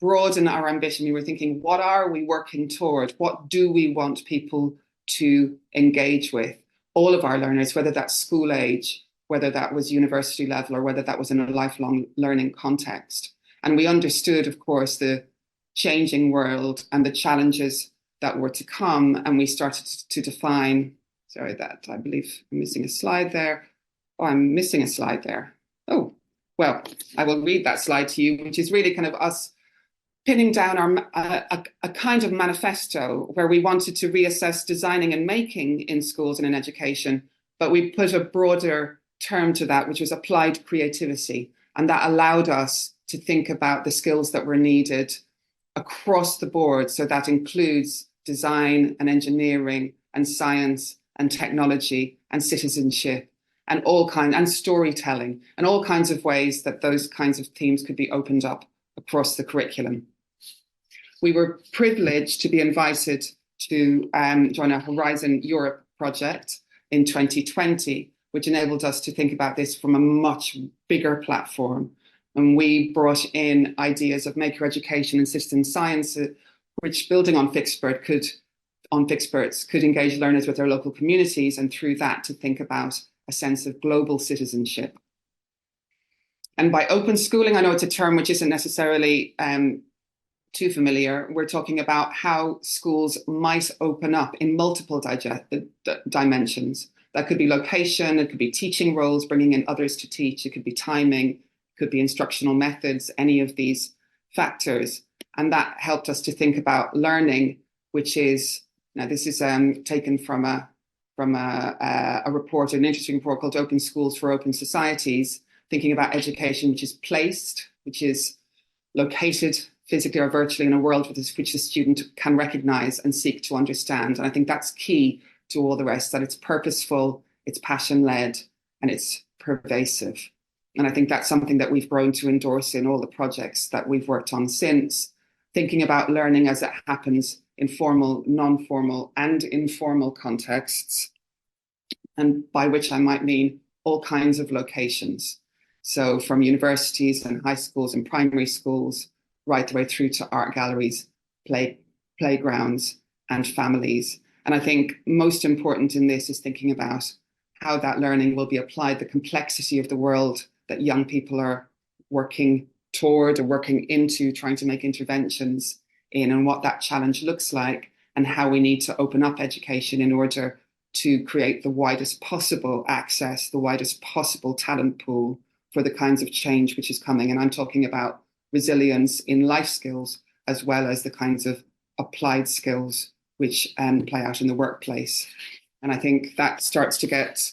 broaden our ambition. We were thinking, what are we working toward? What do we want people to engage with? All of our learners, whether that's school age, whether that was university level, or whether that was in a lifelong learning context. And we understood, of course, the changing world and the challenges that were to come. And we started to define, I believe I'm missing a slide there. Oh, I'm missing a slide there. Oh, well, I will read that slide to you, which is really kind of us pinning down a kind of manifesto where we wanted to reassess designing and making in schools and in education, but we put a broader term to that, which was applied creativity. And that allowed us to think about the skills that were needed across the board. So that includes design and engineering and science and technology and citizenship and and storytelling and all kinds of ways that those kinds of themes could be opened up across the curriculum. We were privileged to be invited to join a Horizon Europe project in 2020, which enabled us to think about this from a much bigger platform. And we brought in ideas of maker education and citizen science, which, building on Fixpert, could engage learners with their local communities, and through that to think about a sense of global citizenship. And by open schooling, I know it's a term which isn't necessarily too familiar. We're talking about how schools might open up in multiple dimensions. That could be location, it could be teaching roles, bringing in others to teach, it could be timing, it could be instructional methods, any of these factors. And that helped us to think about learning, which is, now this is taken from a report, an interesting report called Open Schools for Open Societies, thinking about education which is placed, which is located physically or virtually in a world which the student can recognize and seek to understand. And I think that's key to all the rest, that it's purposeful, it's passion-led, and it's pervasive. And I think that's something that we've grown to endorse in all the projects that we've worked on since, thinking about learning as it happens in formal, non-formal, and informal contexts, and by which I might mean all kinds of locations. So from universities and high schools and primary schools, right the way through to art galleries, playgrounds, and families. And I think most important in this is thinking about how that learning will be applied, the complexity of the world that young people are working toward or working into, trying to make interventions in, and what that challenge looks like, and how we need to open up education in order to create the widest possible access, the widest possible talent pool for the kinds of change which is coming. And I'm talking about resilience in life skills, as well as the kinds of applied skills which play out in the workplace. And I think that starts to get,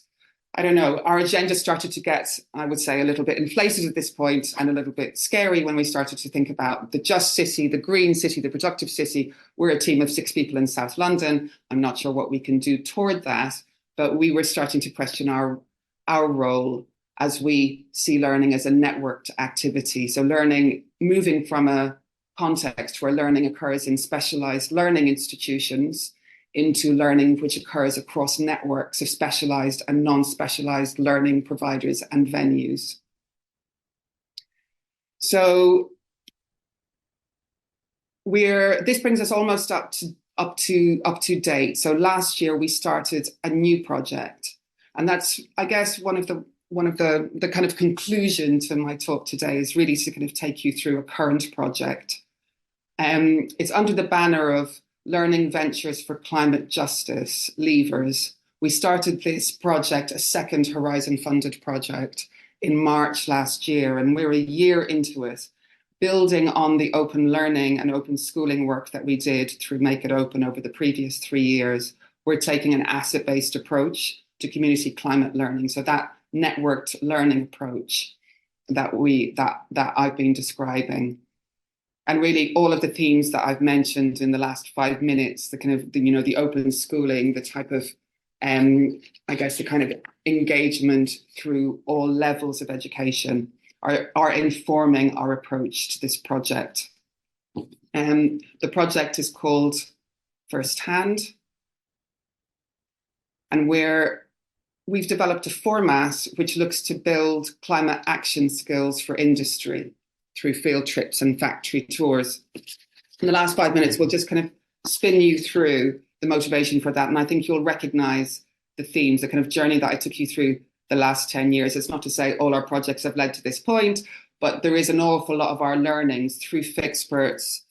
I don't know, our agenda started to get, I would say, a little bit inflated at this point, and a little bit scary when we started to think about the just city, the green city, the productive city. We're a team of 6 people in South London. I'm not sure what we can do toward that, but we were starting to question our role as we see learning as a networked activity. So learning, moving from a context where learning occurs in specialized learning institutions into learning which occurs across networks of specialized and non-specialized learning providers and venues. So this brings us almost up to date. So last year we started a new project, and that's, I guess, one of the kind of conclusion to my talk today is really to kind of take you through a current project. It's under the banner of Learning Ventures for Climate Justice, Levers. We started this project, a second Horizon funded project, in March last year, and we're a year into it. building on the open learning and open schooling work that we did through Make It Open over the previous 3 years, we're taking an asset-based approach to community climate learning. So that networked learning approach that I've been describing. And really all of the themes that I've mentioned in the last 5 minutes, the kind of, the open schooling, the type of, I guess, the kind of engagement through all levels of education are informing our approach to this project. The project is called First Hand. And we've developed a format which looks to build climate action skills for industry through field trips and factory tours. In the last 5 minutes, we'll just kind of spin you through the motivation for that. And I think you'll recognise the themes, the kind of journey that I took you through the last 10 years. It's not to say all our projects have led to this point, but there is an awful lot of our learnings through Fixperts,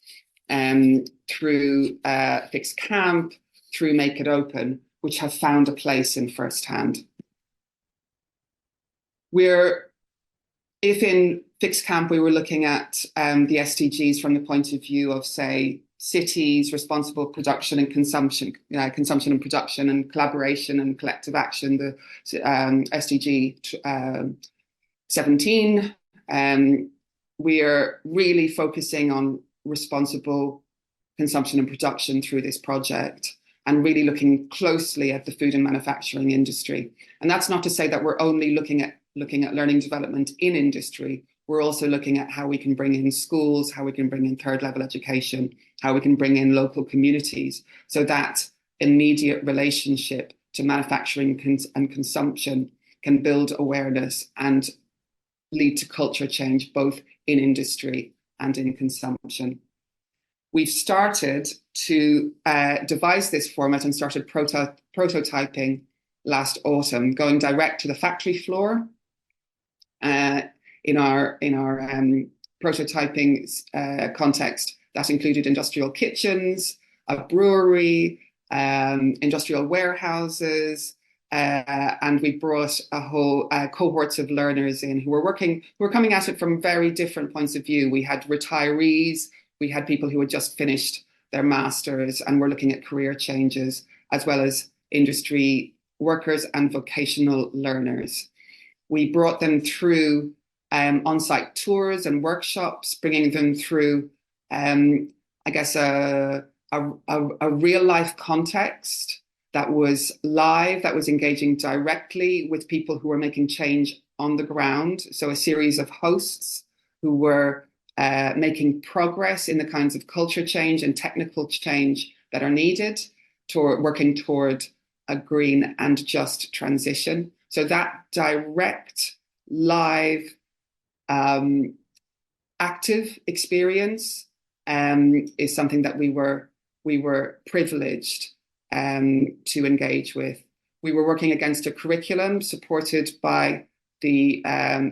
through Fix Camp, through Make It Open, which have found a place in First Hand. If in Fix Camp we were looking at the SDGs from the point of view of, say, cities, responsible production and consumption, consumption and production and collaboration and collective action, the SDG 17, we're really focusing on responsible consumption and production through this project, and really looking closely at the food and manufacturing industry. And that's not to say that we're only looking at learning development in industry. We're also looking at how we can bring in schools, how we can bring in third level education, how we can bring in local communities. So that immediate relationship to manufacturing and consumption can build awareness and lead to culture change, both in industry and in consumption. We've started to devise this format and started prototyping last autumn, going direct to the factory floor. In our prototyping context, that included industrial kitchens, a brewery, industrial warehouses, and we brought a whole cohorts of learners in who were coming at it from very different points of view. We had retirees, we had people who had just finished their masters and were looking at career changes, as well as industry workers and vocational learners. We brought them through on-site tours and workshops, bringing them through, I guess, a real-life context that was live, that was engaging directly with people who were making change on the ground. So a series of hosts who were making progress in the kinds of culture change and technical change that are needed toward working toward a green and just transition. So that direct, live, active experience is something that we were privileged to engage with. We were working against a curriculum supported by the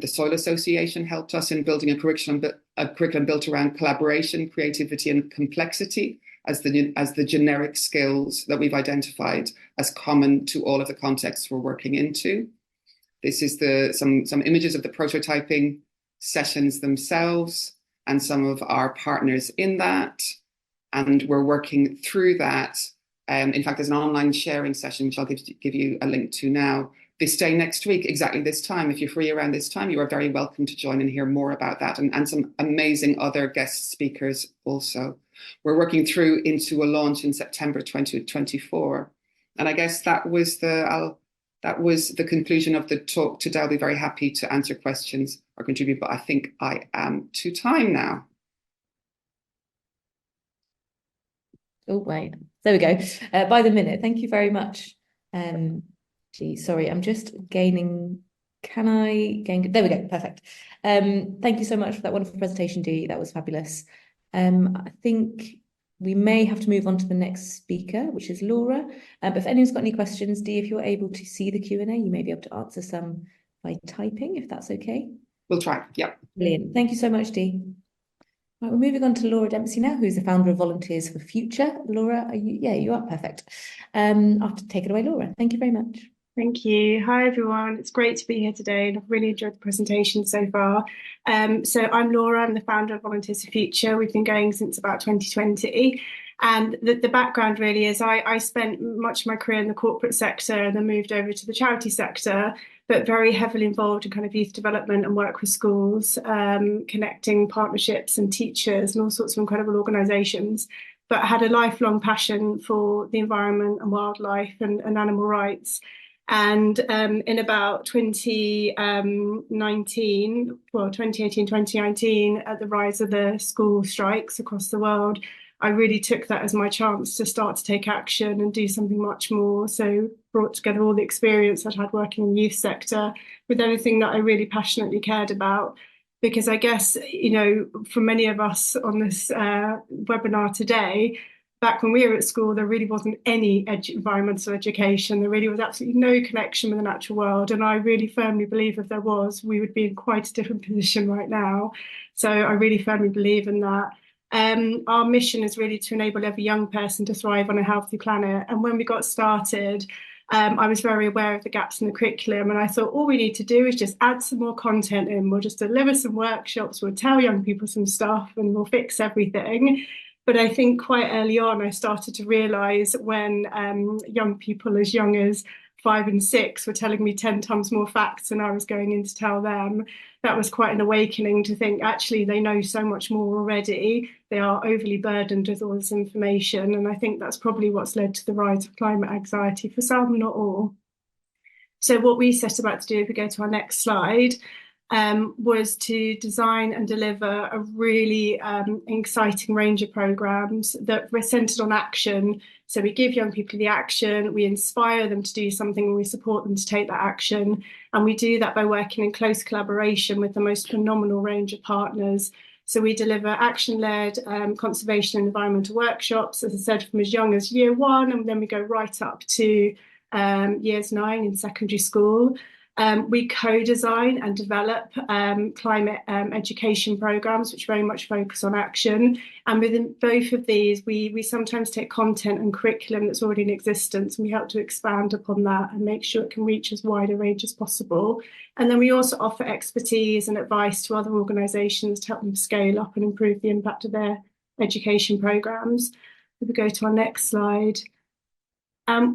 Soil Association, helped us in building a curriculum built around collaboration, creativity, and complexity as the generic skills that we've identified as common to all of the contexts we're working into. This is some images of the prototyping sessions themselves and some of our partners in that. And we're working through that. In fact, there's an online sharing session, which I'll give you a link to now. This day next week, exactly this time. If you're free around this time, you are very welcome to join and hear more about that, and some amazing other guest speakers also. We're working through into a launch in September 2024. And I guess that was the conclusion of the talk today. I'll be very happy to answer questions or contribute, but I think I am to time now. Oh, wait, there we go. By the minute, thank you very much. Sorry, I'm just gaining. Can I gain? There we go. Perfect. Thank you so much for that wonderful presentation, Dee. That was fabulous. I think we may have to move on to the next speaker, which is Laura. But if anyone's got any questions, Dee, if you're able to see the Q&A, you may be able to answer some by typing, if that's okay. We'll try. Yep. Brilliant. Thank you so much, Dee. Right, we're moving on to Laura Dempsey now, who's the founder of Volunteers for Future. Laura, are you? Yeah, you are perfect. I'll take it away, Laura. Thank you very much. Thank you. Hi, everyone. It's great to be here today, and I've really enjoyed the presentation so far. So I'm Laura. I'm the founder of Volunteers for Future. We've been going since about 2020. And the background really is I spent much of my career in the corporate sector and then moved over to the charity sector, but very heavily involved in kind of youth development and work with schools, connecting partnerships and teachers and all sorts of incredible organisations. But I had a lifelong passion for the environment and wildlife and animal rights. And in about 2019, 2019, at the rise of the school strikes across the world, I really took that as my chance to start to take action and do something much more. So brought together all the experience I'd had working in the youth sector with everything that I really passionately cared about. Because I guess, you know, for many of us on this webinar today, back when we were at school, there really wasn't any environmental education. There really was absolutely no connection with the natural world. And I really firmly believe if there was, we would be in quite a different position right now. So I really firmly believe in that. Our mission is really to enable every young person to thrive on a healthy planet. And when we got started, I was very aware of the gaps in the curriculum. And I thought all we need to do is just add some more content in. We'll just deliver some workshops. We'll tell young people some stuff and we'll fix everything. But I think quite early on, I started to realise when young people as young as 5 and 6 were telling me 10 times more facts than I was going in to tell them, that was quite an awakening to think, actually, they know so much more already. They are overly burdened with all this information. And I think that's probably what's led to the rise of climate anxiety for some, not all. So what we set about to do, if we go to our next slide, was to design and deliver a really exciting range of programmes that were centred on action. So we give young people the action, we inspire them to do something, and we support them to take that action. And we do that by working in close collaboration with the most phenomenal range of partners. So we deliver action-led conservation and environmental workshops, as I said, from as young as year 1, and then we go right up to years 9 in secondary school. We co-design and develop climate education programmes, which very much focus on action. And within both of these, we sometimes take content and curriculum that's already in existence, and we help to expand upon that and make sure it can reach as wide a range as possible. And then we also offer expertise and advice to other organisations to help them scale up and improve the impact of their education programmes. If we go to our next slide.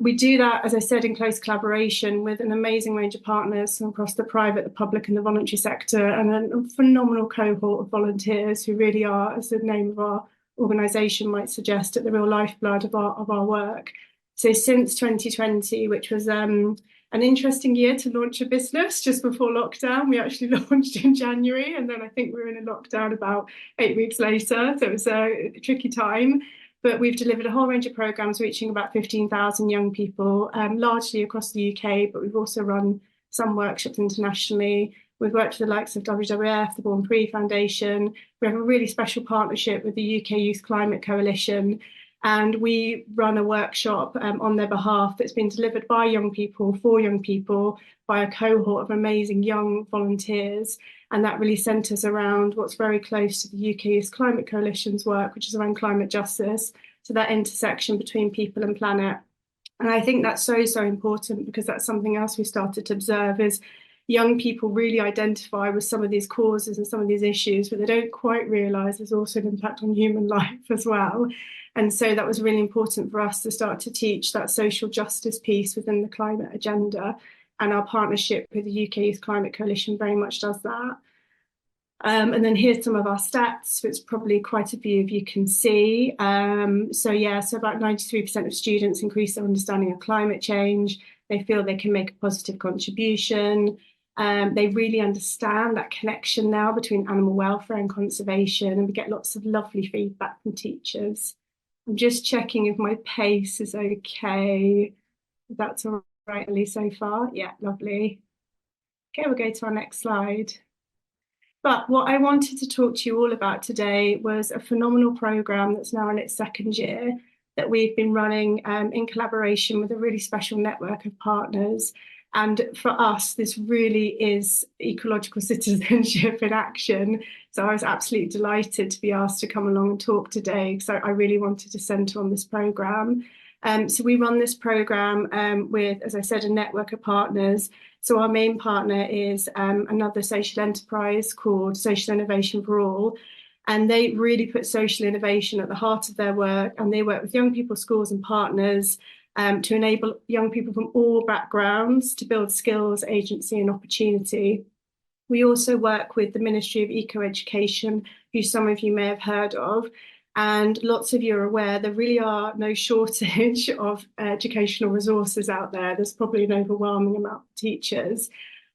We do that, as I said, in close collaboration with an amazing range of partners across the private, the public and the voluntary sector, and a phenomenal cohort of volunteers who really are, as the name of our organisation might suggest, at the real lifeblood of our work. So since 2020, which was an interesting year to launch a business just before lockdown, we actually launched in January, and then I think we were in a lockdown about 8 weeks later, so it was a tricky time. But we've delivered a whole range of programmes reaching about 15,000 young people, largely across the UK, but we've also run some workshops internationally. We've worked with the likes of WWF, the Born Free Foundation. We have a really special partnership with the UK Youth Climate Coalition, and we run a workshop on their behalf that's been delivered by young people, for young people, by a cohort of amazing young volunteers. And that really centres around what's very close to the UK Youth Climate Coalition's work, which is around climate justice, so that intersection between people and planet. And I think that's so important, because that's something else we started to observe is young people really identify with some of these causes and some of these issues, but they don't quite realise there's also an impact on human life as well. And so that was really important for us to start to teach that social justice piece within the climate agenda. And our partnership with the UK Youth Climate Coalition very much does that. And then here's some of our stats, which probably quite a few of you can see. So about 93% of students increase their understanding of climate change. They feel they can make a positive contribution. They really understand that connection now between animal welfare and conservation, and we get lots of lovely feedback from teachers. I'm just checking if my pace is okay. If that's all right, Ellie, so far. Yeah, lovely. Okay, we'll go to our next slide. But what I wanted to talk to you all about today was a phenomenal programme that's now in its 2nd year that we've been running in collaboration with a really special network of partners. And for us, this really is ecological citizenship in action. So I was absolutely delighted to be asked to come along and talk today, because I really wanted to centre on this programme. So we run this programme with, as I said, a network of partners. So our main partner is another social enterprise called Social Innovation for All. And they really put social innovation at the heart of their work. And they work with young people, schools and partners to enable young people from all backgrounds to build skills, agency and opportunity. We also work with the Ministry of Eco-Education, who some of you may have heard of. And lots of you are aware there really are no shortage of educational resources out there. There's probably an overwhelming amount of teachers,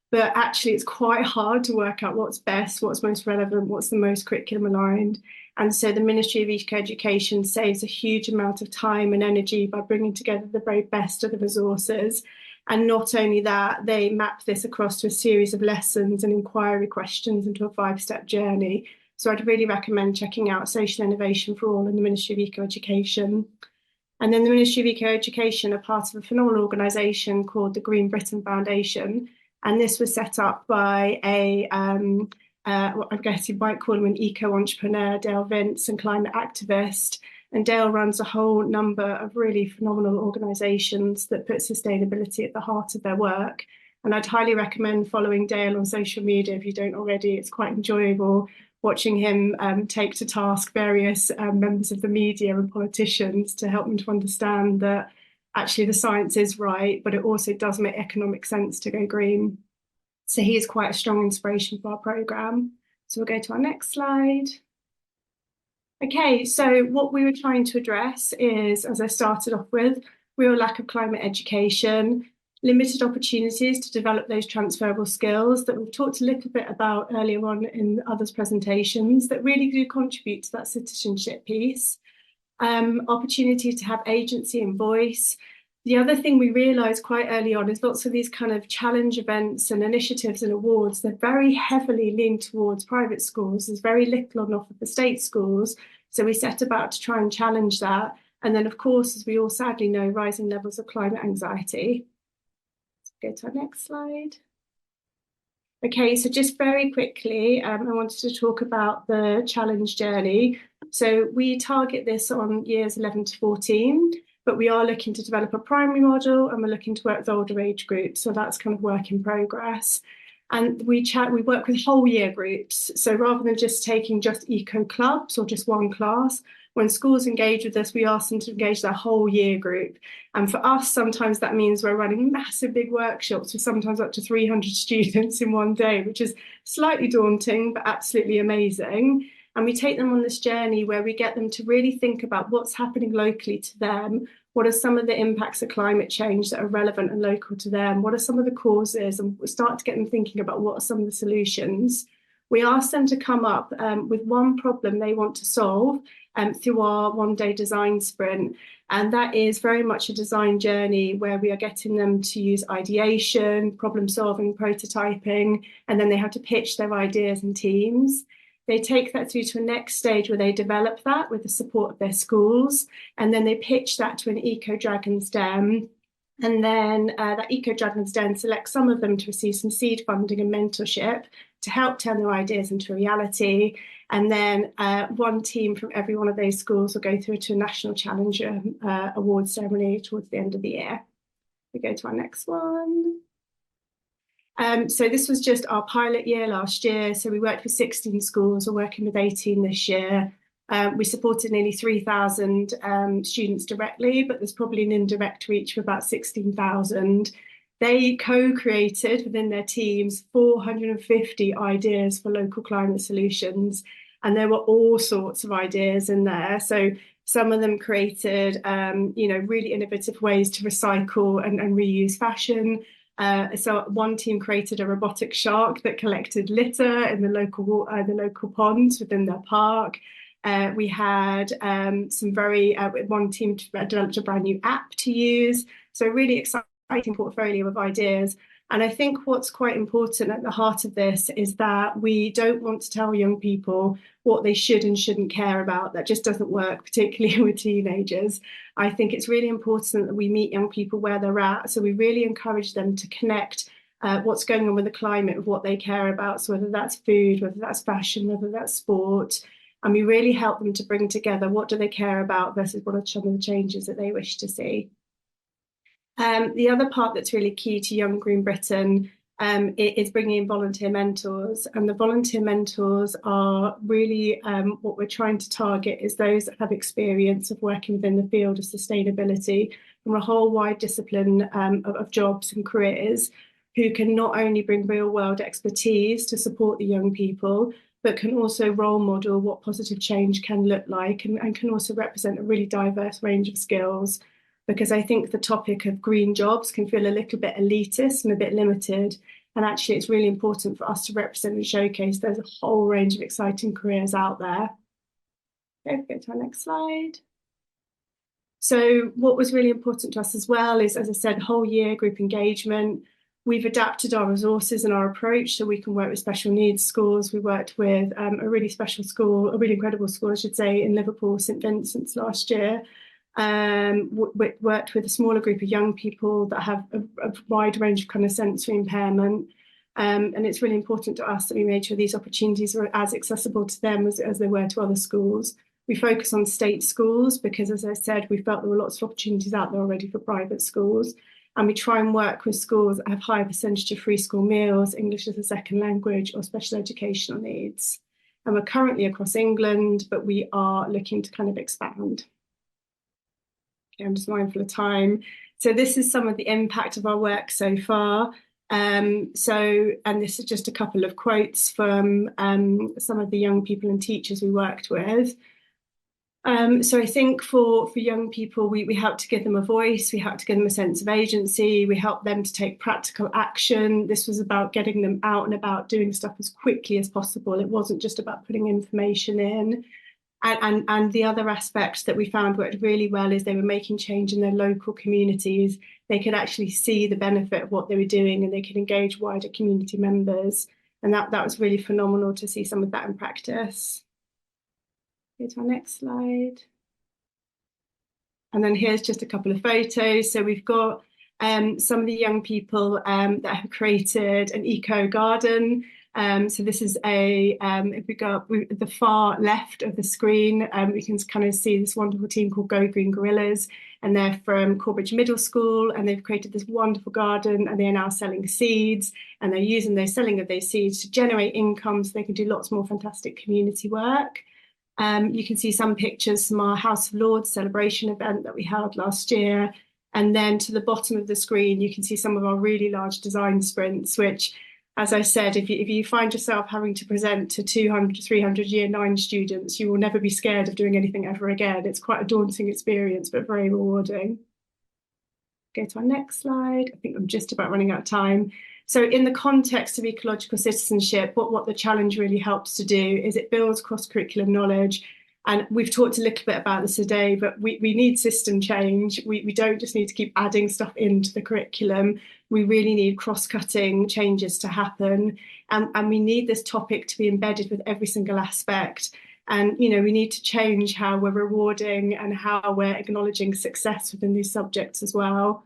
but actually it's quite hard to work out what's best, what's most relevant, what's the most curriculum aligned. And so the Ministry of Eco-Education saves a huge amount of time and energy by bringing together the very best of the resources. And not only that, they map this across to a series of lessons and inquiry questions into a 5-step journey. So I'd really recommend checking out Social Innovation for All and the Ministry of Eco-Education. And then the Ministry of Eco-Education are part of a phenomenal organisation called the Green Britain Foundation. And this was set up by what I guess you might call him an eco-entrepreneur, Dale Vince, and climate activist. And Dale runs a whole number of really phenomenal organisations that put sustainability at the heart of their work. And I'd highly recommend following Dale on social media if you don't already. It's quite enjoyable watching him take to task various members of the media and politicians to help them to understand that actually the science is right, but it also does make economic sense to go green. So he is quite a strong inspiration for our programme. So we'll go to our next slide. Okay, so what we were trying to address is, as I started off with, real lack of climate education, limited opportunities to develop those transferable skills that we've talked a little bit about earlier on in others' presentations that really do contribute to that citizenship piece. Opportunity to have agency and voice. The other thing we realised quite early on is lots of these kind of challenge events and initiatives and awards, they're very heavily leaned towards private schools. There's very little on offer for state schools. So we set about to try and challenge that. And then, of course, as we all sadly know, rising levels of climate anxiety. Go to our next slide. Okay, so just very quickly, I wanted to talk about the challenge journey. So we target this on years 11 to 14, but we are looking to develop a primary model and we're looking to work with older age groups. So that's kind of work in progress. And we work with whole year groups. So rather than just taking just eco clubs or just one class, when schools engage with us, we ask them to engage their whole year group. And for us, sometimes that means we're running massive big workshops with sometimes up to 300 students in one day, which is slightly daunting, but absolutely amazing. And we take them on this journey where we get them to really think about what's happening locally to them. What are some of the impacts of climate change that are relevant and local to them? What are some of the causes? And we start to get them thinking about what are some of the solutions. We ask them to come up with one problem they want to solve through our one-day design sprint. And that is very much a design journey where we are getting them to use ideation, problem solving, prototyping, and then they have to pitch their ideas in teams. They take that through to a next stage where they develop that with the support of their schools, and then they pitch that to an Eco-Dragons Den. And then that Eco-Dragons Den selects some of them to receive some seed funding and mentorship to help turn their ideas into reality. And then one team from every one of those schools will go through to a National Challenger Award ceremony towards the end of the year. We go to our next one. So this was just our pilot year last year. So we worked with 16 schools. We're working with 18 this year. We supported nearly 3,000 students directly, but there's probably an indirect reach of about 16,000. They co-created within their teams 450 ideas for local climate solutions. And there were all sorts of ideas in there. So some of them created, really innovative ways to recycle and reuse fashion. So one team created a robotic shark that collected litter in the local ponds within their park. We had one team developed a brand new app to use. So really exciting portfolio of ideas. And I think what's quite important at the heart of this is that we don't want to tell young people what they should and shouldn't care about. That just doesn't work, particularly with teenagers. I think it's really important that we meet young people where they're at. So we really encourage them to connect what's going on with the climate with what they care about. So whether that's food, whether that's fashion, whether that's sport. And we really help them to bring together what do they care about versus what are some of the changes that they wish to see. The other part that's really key to Young Green Britain is bringing in volunteer mentors. And the volunteer mentors are really what we're trying to target is those that have experience of working within the field of sustainability from a whole wide discipline of jobs and careers, who can not only bring real world expertise to support the young people, but can also role model what positive change can look like, and can also represent a really diverse range of skills. Because I think the topic of green jobs can feel a little bit elitist and a bit limited. And actually, it's really important for us to represent and showcase there's a whole range of exciting careers out there. Okay, go to our next slide. So what was really important to us as well is, as I said, whole year group engagement. We've adapted our resources and our approach so we can work with special needs schools. We worked with a really special school, a really incredible school, I should say, in Liverpool, St Vincent's last year. Worked with a smaller group of young people that have a wide range of kind of sensory impairment. And it's really important to us that we made sure these opportunities are as accessible to them as they were to other schools. We focus on state schools because, as I said, we felt there were lots of opportunities out there already for private schools. And we try and work with schools that have high percentage of free school meals, English as a second language, or special educational needs. And we're currently across England, but we are looking to kind of expand. Okay, I'm just mindful of time. So this is some of the impact of our work so far. And this is just a couple of quotes from some of the young people and teachers we worked with. So I think for young people, we help to give them a voice, we help to give them a sense of agency, we help them to take practical action. This was about getting them out and about doing stuff as quickly as possible. It wasn't just about putting information in. And the other aspect that we found worked really well is they were making change in their local communities. They could actually see the benefit of what they were doing, and they could engage wider community members. And that was really phenomenal to see some of that in practice. Go to our next slide. And then here's just a couple of photos. So we've got some of the young people that have created an eco garden. So this is if we go up at the far left of the screen, we can kind of see this wonderful team called Go Green Gorillas, and they're from Corbridge Middle School, and they've created this wonderful garden, and they're now selling seeds, and they're using the selling of those seeds to generate income so they can do lots more fantastic community work. You can see some pictures from our House of Lords celebration event that we held last year. And then to the bottom of the screen, you can see some of our really large design sprints, which, as I said, if you find yourself having to present to 200 to 300 Year 9 students, you will never be scared of doing anything ever again. It's quite a daunting experience, but very rewarding. Go to our next slide. I think I'm just about running out of time. So in the context of ecological citizenship, what the challenge really helps to do is it builds cross-curriculum knowledge. And we've talked a little bit about this today, but we need system change. We don't just need to keep adding stuff into the curriculum. We really need cross-cutting changes to happen. And we need this topic to be embedded with every single aspect. And, we need to change how we're rewarding and how we're acknowledging success within these subjects as well.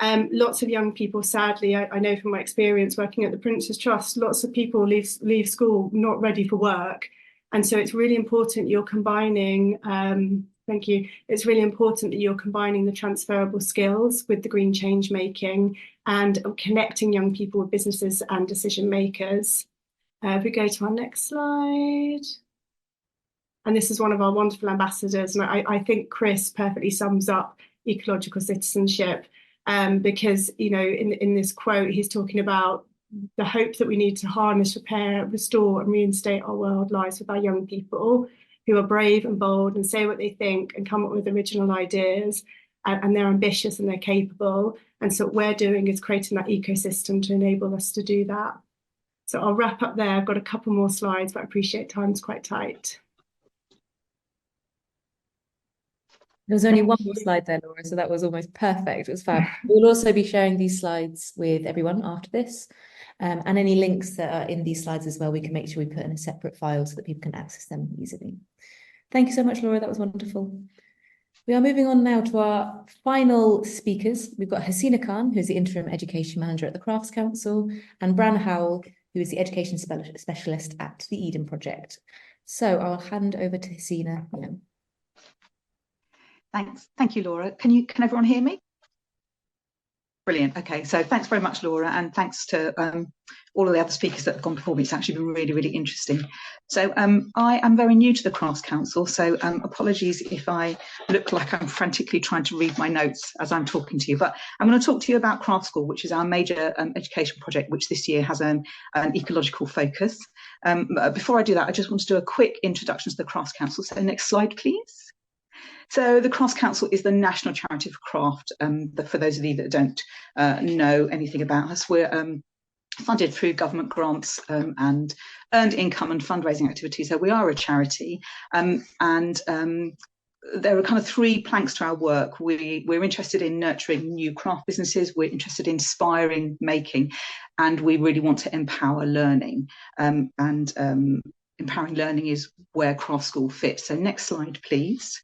Lots of young people, sadly, I know from my experience working at the Prince's Trust, lots of people leave school not ready for work. And so it's really important you're combining, thank you, it's really important that you're combining the transferable skills with the green change making and connecting young people with businesses and decision makers. If we go to our next slide. And this is one of our wonderful ambassadors. And I think Chris perfectly sums up ecological citizenship. Because, in this quote, he's talking about the hope that we need to harness, repair, restore and reinstate our world lies with our young people who are brave and bold and say what they think and come up with original ideas, and they're ambitious and they're capable. And so what we're doing is creating that ecosystem to enable us to do that. So I'll wrap up there. I've got a couple more slides, but I appreciate time's quite tight. There was only one more slide there, Laura, so that was almost perfect. It was fab. We'll also be sharing these slides with everyone after this, and any links that are in these slides as well, we can make sure we put in a separate file so that people can access them easily. Thank you so much, Laura. That was wonderful. We are moving on now to our final speakers. We've got Hassina Khan, who's the Interim Education Manager at the Crafts Council, and Bran Howell, who is the Education Specialist at the Eden Project. So I'll hand over to Hassina now. Thanks. Thank you, Laura. Can everyone hear me? Brilliant. Okay, so thanks very much, Laura, and thanks to all of the other speakers that have gone before me. It's actually been really, really interesting. So I am very new to the Crafts Council, so apologies if I look like I'm frantically trying to read my notes as I'm talking to you, but I'm going to talk to you about Craft School, which is our major education project, which this year has an ecological focus. Before I do that, I just want to do a quick introduction to the Crafts Council. So next slide, please. So the Crafts Council is the national charity for craft. For those of you that don't know anything about us, we're funded through government grants and earned income and fundraising activities. So we are a charity, and there are kind of three planks to our work. We're interested in nurturing new craft businesses. We're interested in inspiring making, and we really want to empower learning. Empowering learning is where Craft School fits. So next slide, please.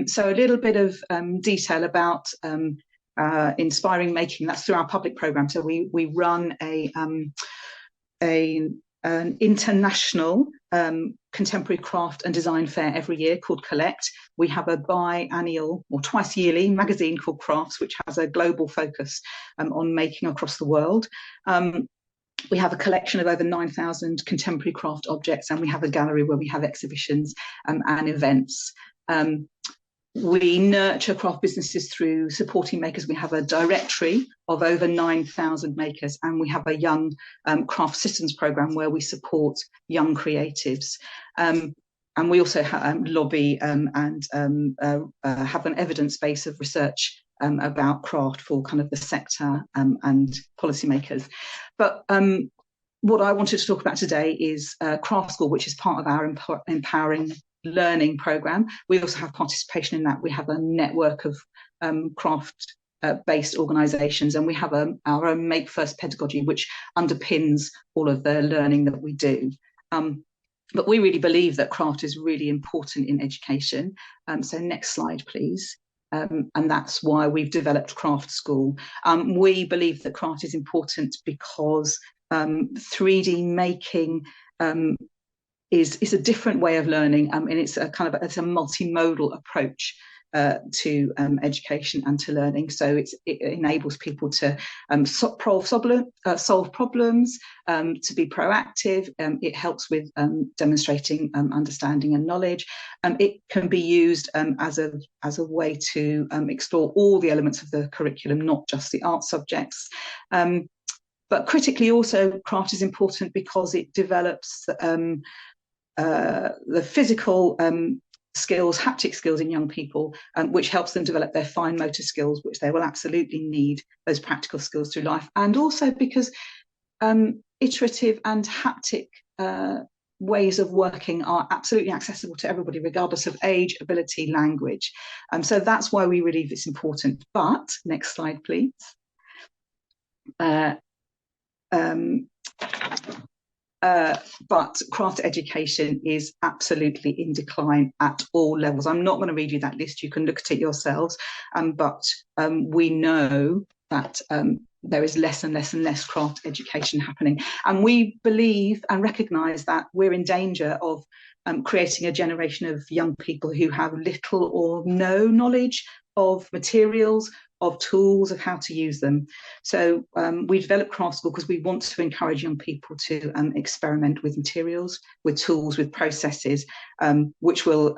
So a little bit of detail about inspiring making. That's through our public programme. So we run an international contemporary craft and design fair every year called Collect. We have a biannual or twice yearly magazine called Crafts, which has a global focus on making across the world. We have a collection of over 9,000 contemporary craft objects, and we have a gallery where we have exhibitions and events. We nurture craft businesses through supporting makers. We have a directory of over 9,000 makers, and we have a young craft citizens programme where we support young creatives. And we also lobby and have an evidence base of research about craft for kind of the sector and policymakers. But what I wanted to talk about today is Craft School, which is part of our empowering learning programme. We also have participation in that. We have a network of craft based organisations, and we have our own Make First pedagogy, which underpins all of the learning that we do. But we really believe that craft is really important in education. So next slide, please. And that's why we've developed Craft School. We believe that craft is important because 3D making is a different way of learning, and it's a kind of it's a multimodal approach to education and to learning. So it enables people to solve problems, to be proactive. It helps with demonstrating understanding and knowledge. It can be used as a way to explore all the elements of the curriculum, not just the art subjects. But critically, also, craft is important because it develops the physical skills, haptic skills in young people, which helps them develop their fine motor skills, which they will absolutely need, those practical skills through life. And also because iterative and haptic ways of working are absolutely accessible to everybody, regardless of age, ability, language. So that's why we believe it's important. But next slide, please. But craft education is absolutely in decline at all levels. I'm not going to read you that list. You can look at it yourselves. But we know that there is less and less and less craft education happening. And we believe and recognise that we're in danger of creating a generation of young people who have little or no knowledge of materials, of tools, of how to use them. So we developed Craft School because we want to encourage young people to experiment with materials, with tools, with processes, which will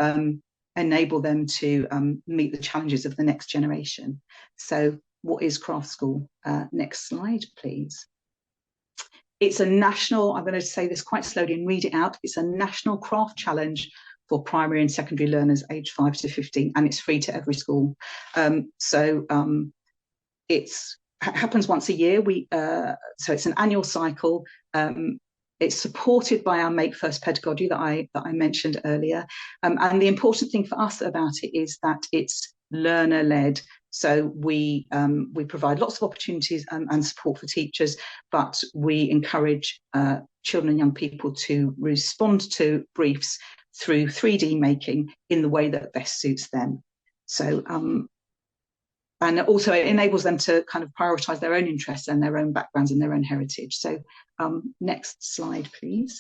enable them to meet the challenges of the next generation. So what is Craft School? Next slide, please. It's a national, I'm going to say this quite slowly and read it out. It's a national craft challenge for primary and secondary learners aged 5 to 15, and it's free to every school. It happens once a year. So it's an annual cycle. It's supported by our Make First pedagogy that I mentioned earlier. And the important thing for us about it is that it's learner-led. So we provide lots of opportunities and support for teachers, but we encourage children and young people to respond to briefs through 3D making in the way that best suits them. So, and also it enables them to kind of prioritise their own interests and their own backgrounds and their own heritage. So next slide, please.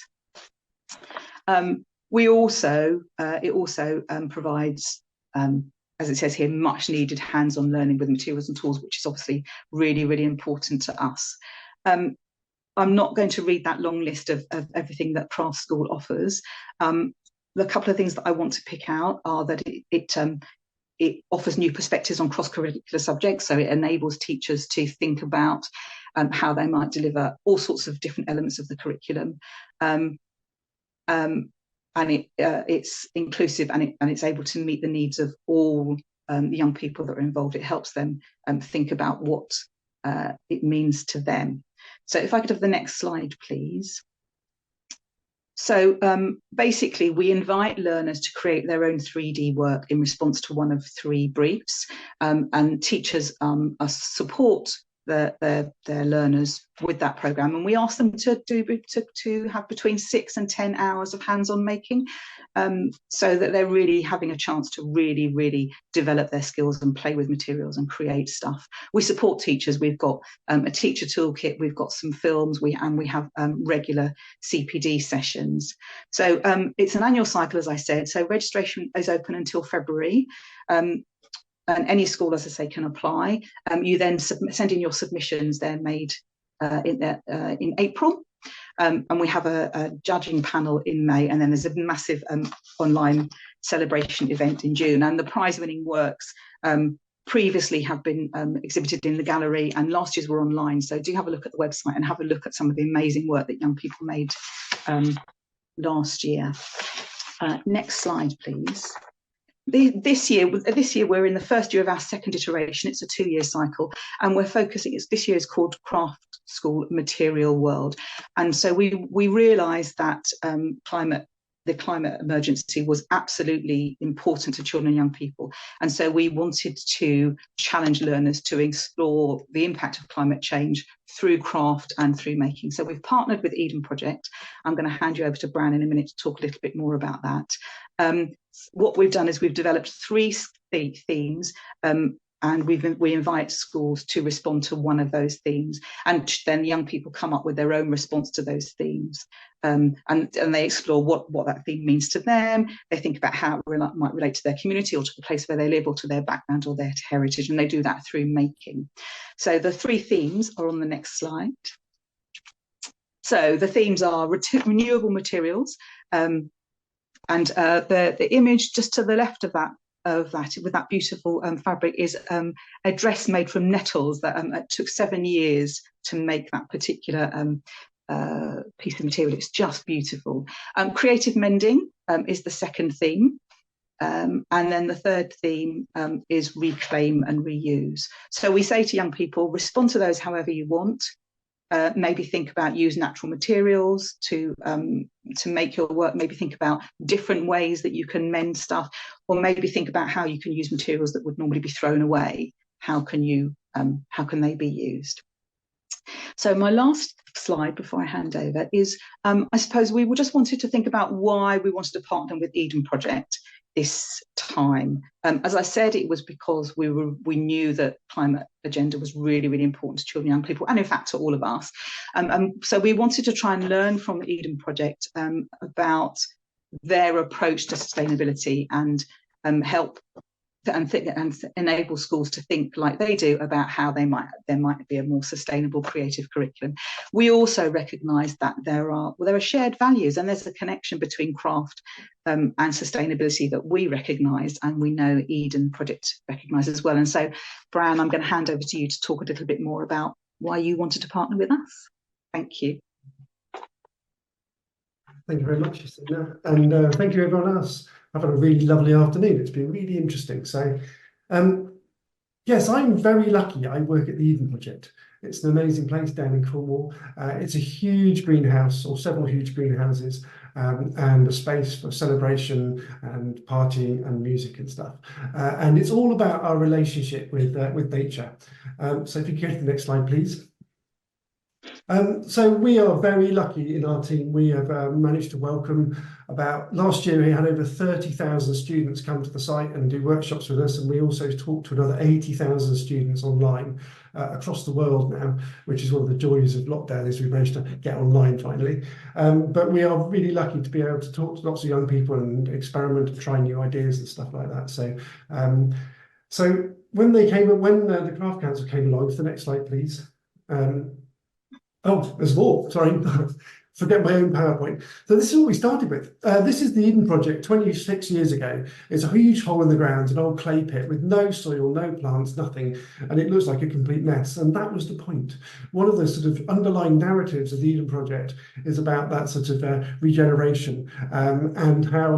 We also, it also provides, as it says here, much needed hands-on learning with materials and tools, which is obviously really, really important to us. I'm not going to read that long list of everything that Craft School offers. The couple of things that I want to pick out are that it offers new perspectives on cross-curricular subjects, so it enables teachers to think about how they might deliver all sorts of different elements of the curriculum. And it's inclusive, and it's able to meet the needs of all the young people that are involved. It helps them think about what it means to them. So if I could have the next slide, please. So basically, we invite learners to create their own 3D work in response to one of 3 briefs, and teachers support their learners with that programme, and we ask them to have between 6 and 10 hours of hands-on making, so that they're really having a chance to really develop their skills and play with materials and create stuff. We support teachers. We've got a teacher toolkit, we've got some films, we have regular CPD sessions. So it's an annual cycle, as I said, so registration is open until February. And any school, as I say, can apply. You then send in your submissions. They're made in April. And we have a judging panel in May. And then there's a massive online celebration event in June. And the prize-winning works previously have been exhibited in the gallery, and last year's were online. So do have a look at the website and have a look at some of the amazing work that young people made last year. Next slide, please. This year we're in the first year of our second iteration. It's a 2-year cycle, and we're focusing. This year is called Craft School Material World, and so we realised that the climate emergency was absolutely important to children and young people, and so we wanted to challenge learners to explore the impact of climate change through craft and through making. So we've partnered with Eden Project. I'm going to hand you over to Bran in a minute to talk a little bit more about that. What we've done is we've developed 3 themes, and we invite schools to respond to one of those themes, and then young people come up with their own response to those themes, and they explore what that theme means to them. They think about how it might relate to their community or to the place where they live or to their background or their heritage, and they do that through making. So the 3 themes are on the next slide. So the themes are renewable materials, and the image just to the left of that with that beautiful fabric is a dress made from nettles that it took 7 years to make that particular piece of material. It's just beautiful. Creative mending is the second theme. And then the third theme is reclaim and reuse. So we say to young people, respond to those however you want. Maybe think about use natural materials to make your work. Maybe think about different ways that you can mend stuff, or maybe think about how you can use materials that would normally be thrown away. How can they be used? So my last slide before I hand over is, I suppose we just wanted to think about why we wanted to partner with Eden Project this time. As I said, it was because we knew that climate agenda was really important to children and young people, and in fact to all of us. So we wanted to try and learn from the Eden Project about their approach to sustainability, and help and enable schools to think like they do about how there might be a more sustainable creative curriculum. We also recognise that there are shared values, and there's a connection between craft and sustainability that we recognise, and we know Eden Project recognises as well. And so, Bran, I'm going to hand over to you to talk a little bit more about why you wanted to partner with us. Thank you. Thank you very much, Hassina, and thank you everyone else. I've had a really lovely afternoon. It's been really interesting. So, yes, I'm very lucky. I work at the Eden Project. It's an amazing place down in Cornwall. It's a huge greenhouse, or several huge greenhouses, and a space for celebration and partying and music and stuff. And it's all about our relationship with nature. So if you go to the next slide, please. So we are very lucky in our team. We have managed to welcome last year we had over 30,000 students come to the site and do workshops with us, and we also talked to another 80,000 students online across the world now, which is one of the joys of lockdown, is we've managed to get online finally. But we are really lucky to be able to talk to lots of young people and experiment and try new ideas and stuff like that. So when the Craft Council came along, to the next slide, please. Oh, there's more, sorry. Forget my own PowerPoint. So this is what we started with. This is the Eden Project 26 years ago. It's a huge hole in the ground, an old clay pit with no soil, no plants, nothing. And it looks like a complete mess. And that was the point. One of the sort of underlying narratives of the Eden Project is about that sort of regeneration and how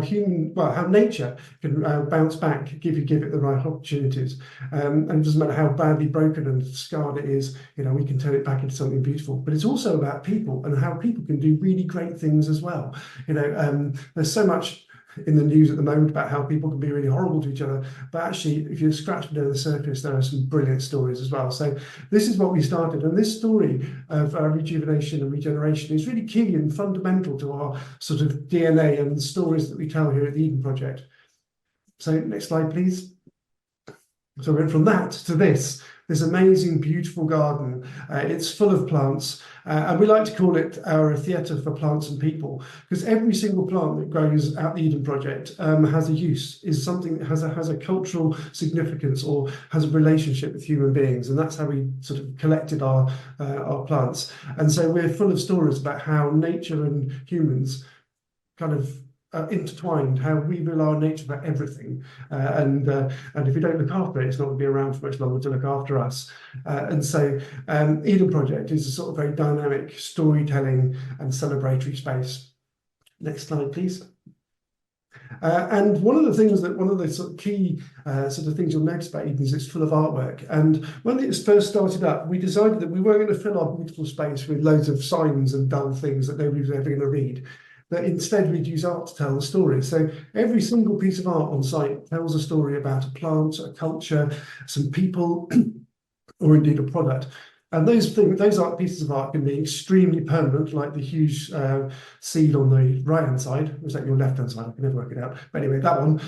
nature can bounce back if you give it the right opportunities. And it doesn't matter how badly broken and scarred it is, we can turn it back into something beautiful. But it's also about people and how people can do really great things as well. There's so much in the news at the moment about how people can be really horrible to each other, but actually if you scratch below the surface, there are some brilliant stories as well. So this is what we started, and this story of rejuvenation and regeneration is really key and fundamental to our sort of DNA and the stories that we tell here at the Eden Project. So next slide, please. So we went from that to this amazing, beautiful garden. It's full of plants, and we like to call it our theatre for plants and people, because every single plant that grows at the Eden Project has a use, is something that has a cultural significance or has a relationship with human beings, and that's how we sort of collected our plants. And so we're full of stories about how nature and humans kind of intertwined, how we rely on nature for everything, and if we don't look after it, it's not going to be around for much longer to look after us. And so Eden Project is a sort of very dynamic storytelling and celebratory space. Next slide, please. And one of the sort of key sort of things you'll notice about Eden is it's full of artwork. And when it first started up, we decided that we weren't going to fill our beautiful space with loads of signs and dull things that nobody was ever going to read. That instead we'd use art to tell the story. So every single piece of art on site tells a story about a plant, a culture, some people, or indeed a product. And those pieces of art can be extremely permanent, like the huge seed on the right-hand side. Was that your left-hand side? I can never work it out. But anyway, that one,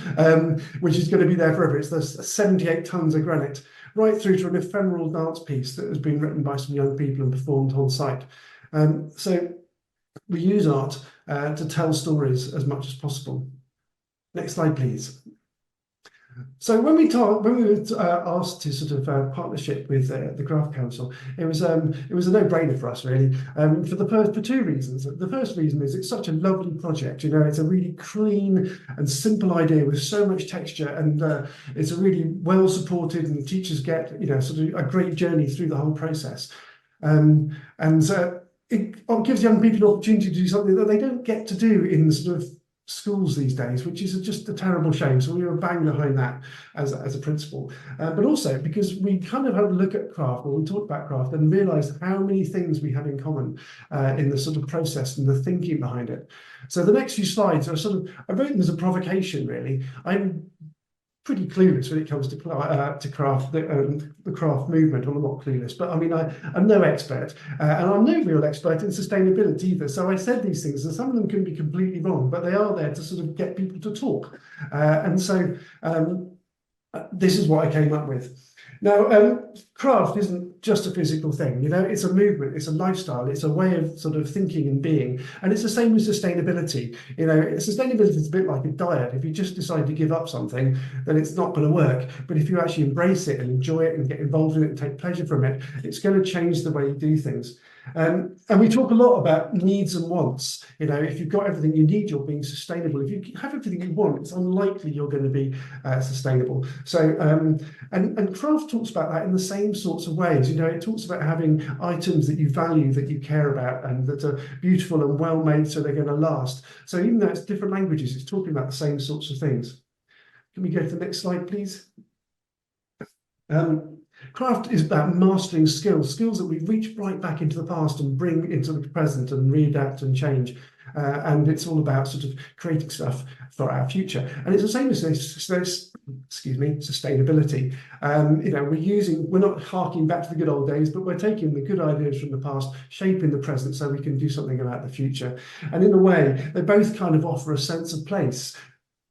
which is going to be there forever. It's those 78 tons of granite, right through to an ephemeral dance piece that has been written by some young people and performed on site. So we use art to tell stories as much as possible. Next slide, please. So when we were asked to sort of partnership with the Craft Council, it was a no-brainer for us, really, for two reasons. The first reason is it's such a lovely project. It's a really clean and simple idea with so much texture, and it's a really well supported, and the teachers get sort of a great journey through the whole process, it gives young people an opportunity to do something that they don't get to do in sort of schools these days, which is just a terrible shame. So we were bang behind that as a principle, but also because we kind of had a look at craft, or we talked about craft, and realised how many things we have in common in the sort of process and the thinking behind it. So the next few slides are I wrote them as a provocation, really. I'm pretty clueless when it comes to craft, the craft movement. Well, I'm not clueless, but I mean, I'm no expert, and I'm no real expert in sustainability either. So I said these things, and some of them can be completely wrong, but they are there to sort of get people to talk. And so this is what I came up with. Now, craft isn't just a physical thing, it's a movement, it's a lifestyle, it's a way of sort of thinking and being. And it's the same with sustainability. Sustainability is a bit like a diet. If you just decide to give up something, then it's not going to work. But if you actually embrace it and enjoy it and get involved in it and take pleasure from it, it's going to change the way you do things. And we talk a lot about needs and wants. If you've got everything you need, you're being sustainable. If you have everything you want, it's unlikely you're going to be sustainable. So, and craft talks about that in the same sorts of ways. It talks about having items that you value, that you care about, and that are beautiful and well made, so they're going to last. So even though it's different languages, it's talking about the same sorts of things. Can we go to the next slide, please? Craft is about mastering skills that we reach right back into the past and bring into the present and readapt and change. And it's all about sort of creating stuff for our future. And it's the same as sustainability. We're not harking back to the good old days, but we're taking the good ideas from the past, shaping the present so we can do something about the future. And in a way, they both kind of offer a sense of place,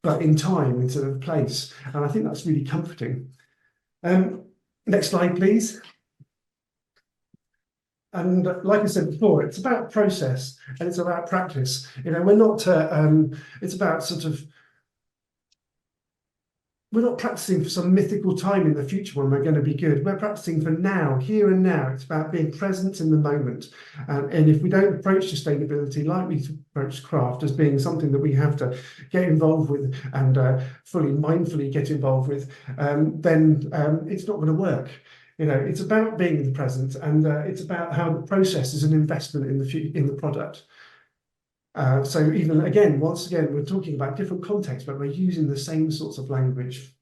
but in time instead of place. And I think that's really comforting. Next slide, please. And like I said before, it's about process and it's about practice. You know, we're not, it's about sort of, we're not practicing for some mythical time in the future when we're going to be good. We're practicing for now, here and now. It's about being present in the moment. And if we don't approach sustainability like we approach craft as being something that we have to get involved with and fully mindfully get involved with, then it's not going to work. You know, it's about being in the present, and it's about how the process is an investment in the product. So even again, once again, we're talking about different contexts, but we're using the same sorts of language.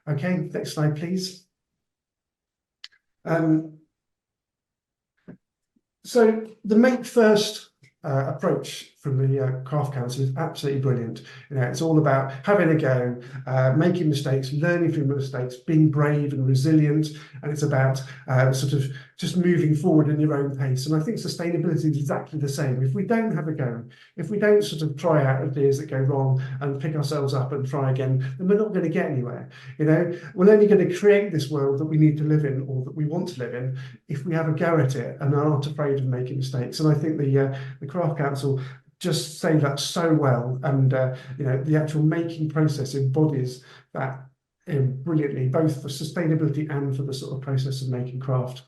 Okay, next slide, please. So the Make First approach from the Craft Council is absolutely brilliant. You know, it's all about having a go, making mistakes, learning from mistakes, being brave and resilient, and it's about sort of just moving forward in your own pace. And I think sustainability is exactly the same. If we don't have a go, if we don't sort of try out ideas that go wrong and pick ourselves up and try again, then we're not going to get anywhere. You know, we're only going to create this world that we need to live in or that we want to live in if we have a go at it and aren't afraid of making mistakes. And I think the Craft Council just say that so well, and you know, the actual making process embodies that brilliantly, both for sustainability and for the sort of process of making craft.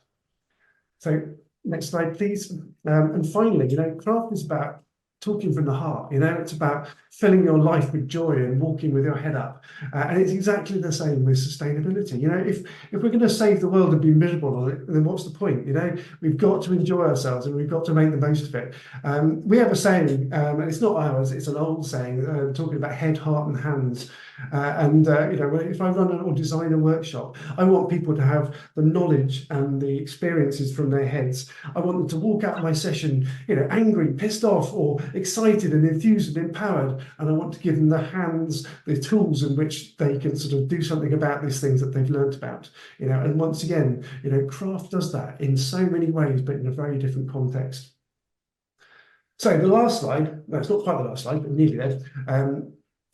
So next slide, please. And finally, you know, craft is about talking from the heart. You know, it's about filling your life with joy and walking with your head up. And it's exactly the same with sustainability. You know, if we're going to save the world and be miserable on it, then what's the point? You know, we've got to enjoy ourselves and we've got to make the most of it. We have a saying, and it's not ours, it's an old saying, talking about head, heart and hands. You know, if I run or design a workshop, I want people to have the knowledge and the experiences from their heads. I want them to walk out of my session, you know, angry, pissed off, or excited and enthused and empowered. And I want to give them the hands, the tools in which they can sort of do something about these things that they've learned about. You know, and once again, you know, craft does that in so many ways, but in a very different context. So the last slide, no, it's not quite the last slide, but nearly there.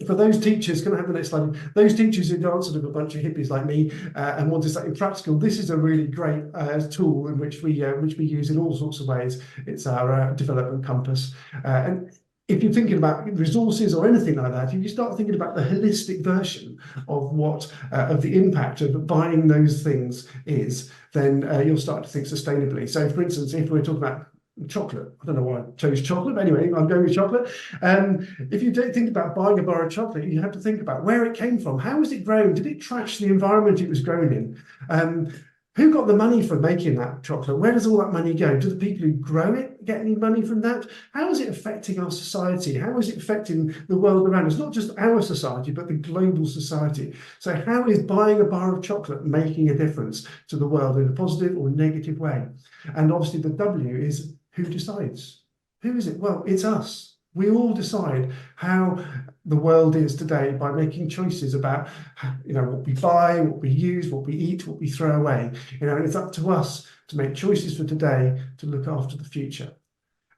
For those teachers, can I have the next slide? Those teachers who don't sort of a bunch of hippies like me and want to start in practical, this is a really great tool in which we use in all sorts of ways. It's our development compass. And if you're thinking about resources or anything like that, if you start thinking about the holistic version of what of the impact of buying those things is, then you'll start to think sustainably. So, for instance, if we're talking about chocolate, I don't know why I chose chocolate, but anyway, I'm going with chocolate. If you think about buying a bar of chocolate, you have to think about where it came from. How was it grown? Did it trash the environment it was grown in? Who got the money for making that chocolate? Where does all that money go? Do the people who grow it get any money from that? How is it affecting our society? How is it affecting the world around us? Not just our society, but the global society. So how is buying a bar of chocolate making a difference to the world in a positive or negative way? And obviously the W is who decides? Who is it? Well, it's us. We all decide how the world is today by making choices about, you know, what we buy, what we use, what we eat, what we throw away. You know, and it's up to us to make choices for today to look after the future.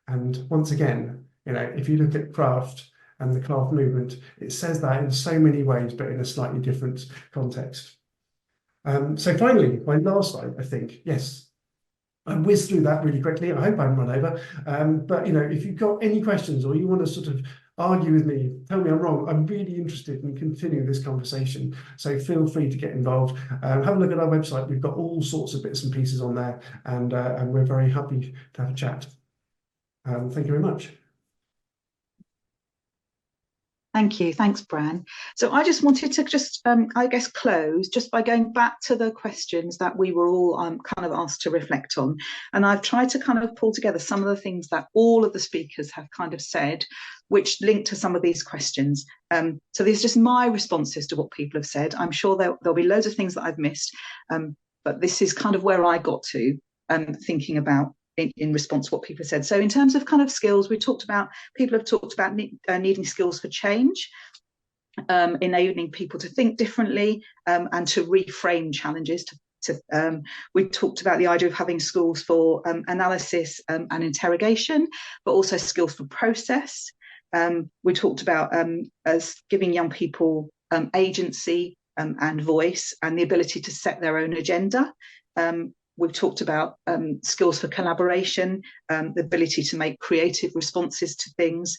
And once again, you know, if you look at craft and the craft movement, it says that in so many ways, but in a slightly different context. So finally, my last slide, I think, yes. I whizzed through that really quickly. I hope I haven't run over. But, you know, if you've got any questions or you want to sort of argue with me, tell me I'm wrong. I'm really interested in continuing this conversation. So feel free to get involved. Have a look at our website. We've got all sorts of bits and pieces on there, and we're very happy to have a chat. Thank you very much. Thank you. Thanks, Bran. So I just wanted to I guess, close just by going back to the questions that we were all kind of asked to reflect on. And I've tried to kind of pull together some of the things that all of the speakers have kind of said, which link to some of these questions. So these are just my responses to what people have said. I'm sure there'll be loads of things that I've missed, but this is kind of where I got to thinking about in response to what people have said. So in terms of kind of skills, people have talked about needing skills for change, enabling people to think differently and to reframe challenges. We talked about the idea of having schools for analysis and interrogation, but also skills for process. We talked about as giving young people agency and voice and the ability to set their own agenda. We've talked about skills for collaboration, the ability to make creative responses to things.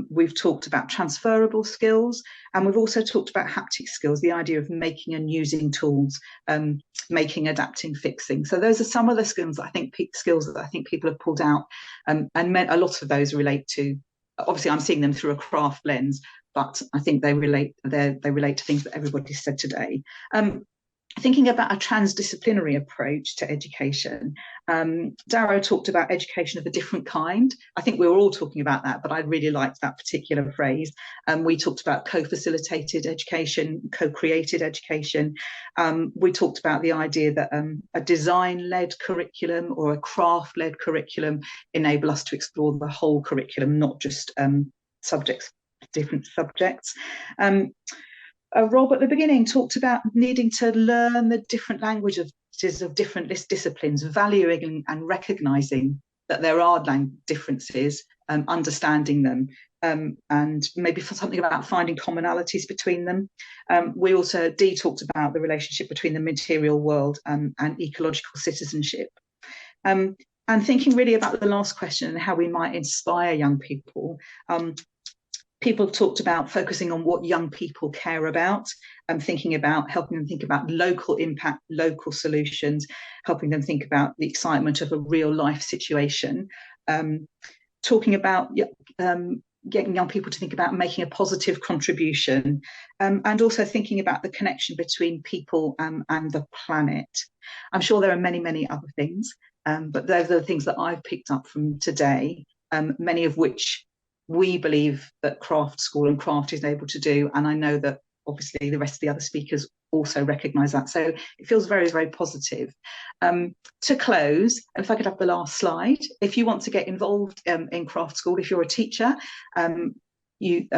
We've talked about transferable skills, and we've also talked about haptic skills, the idea of making and using tools, making, adapting, fixing. So those are some of the skills that I think people have pulled out, and a lot of those relate to, obviously I'm seeing them through a craft lens, but I think they relate to things that everybody said today. Thinking about a transdisciplinary approach to education, Daro talked about education of a different kind. I think we were all talking about that, but I really liked that particular phrase. We talked about co-facilitated education, co-created education. We talked about the idea that a design-led curriculum or a craft-led curriculum enable us to explore the whole curriculum, not just different subjects. Rob at the beginning talked about needing to learn the different languages of different disciplines, valuing and recognising that there are differences, understanding them, and maybe for something about finding commonalities between them. Dee talked about the relationship between the material world and ecological citizenship. And thinking really about the last question and how we might inspire young people. People talked about focusing on what young people care about and helping them think about local impact, local solutions, helping them think about the excitement of a real life situation, talking about getting young people to think about making a positive contribution, and also thinking about the connection between people and the planet. I'm sure there are many, many other things, but those are the things that I've picked up from today, many of which we believe that craft school and craft is able to do, and I know that obviously the rest of the other speakers also recognise that, so it feels very, very positive. To close, if I could have the last slide, if you want to get involved in craft school, if you're a teacher, then they're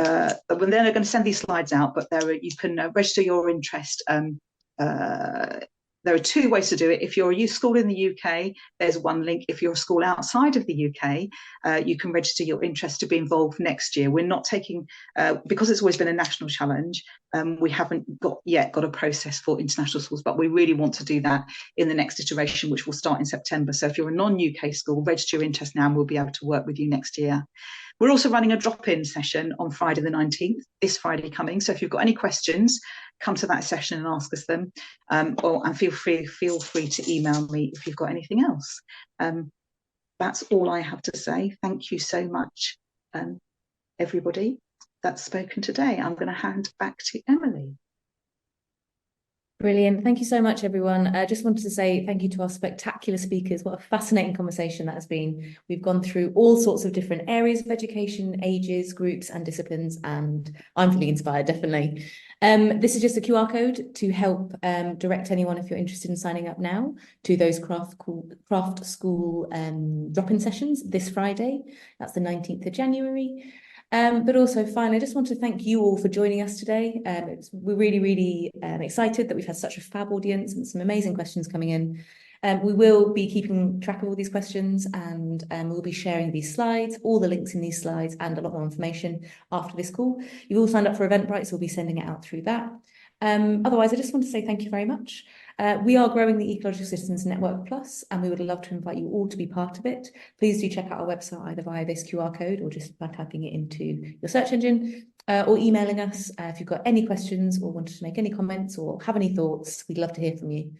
going to send these slides out, but you can register your interest. There are two ways to do it. If you're a youth school in the UK, there's one link. If you're a school outside of the UK, you can register your interest to be involved next year. We're not taking, because it's always been a national challenge, we haven't yet got a process for international schools, but we really want to do that in the next iteration, which will start in September. So if you're a non-UK school, register your interest now and we'll be able to work with you next year. We're also running a drop-in session on Friday the 19th, this Friday coming. So if you've got any questions, come to that session and ask us them, and feel free to email me if you've got anything else. That's all I have to say. Thank you so much, everybody that's spoken today. I'm going to hand back to Emily. Brilliant. Thank you so much, everyone. I just wanted to say thank you to our spectacular speakers. What a fascinating conversation that has been. We've gone through all sorts of different areas of education, ages, groups and disciplines, and I'm feeling inspired, definitely. This is just a QR code to help direct anyone, if you're interested in signing up now, to those craft school drop-in sessions this Friday. That's the 19th of January. But also, finally, I just want to thank you all for joining us today. We're really, really excited that we've had such a fab audience and some amazing questions coming in. We will be keeping track of all these questions, and we'll be sharing these slides, all the links in these slides, and a lot more information after this call. You've all signed up for Eventbrite, so we'll be sending it out through that. Otherwise, I just want to say thank you very much. We are growing the Ecological Citizens Network Plus, and we would love to invite you all to be part of it. Please do check out our website either via this QR code or just by typing it into your search engine, or emailing us if you've got any questions or wanted to make any comments or have any thoughts. We'd love to hear from you.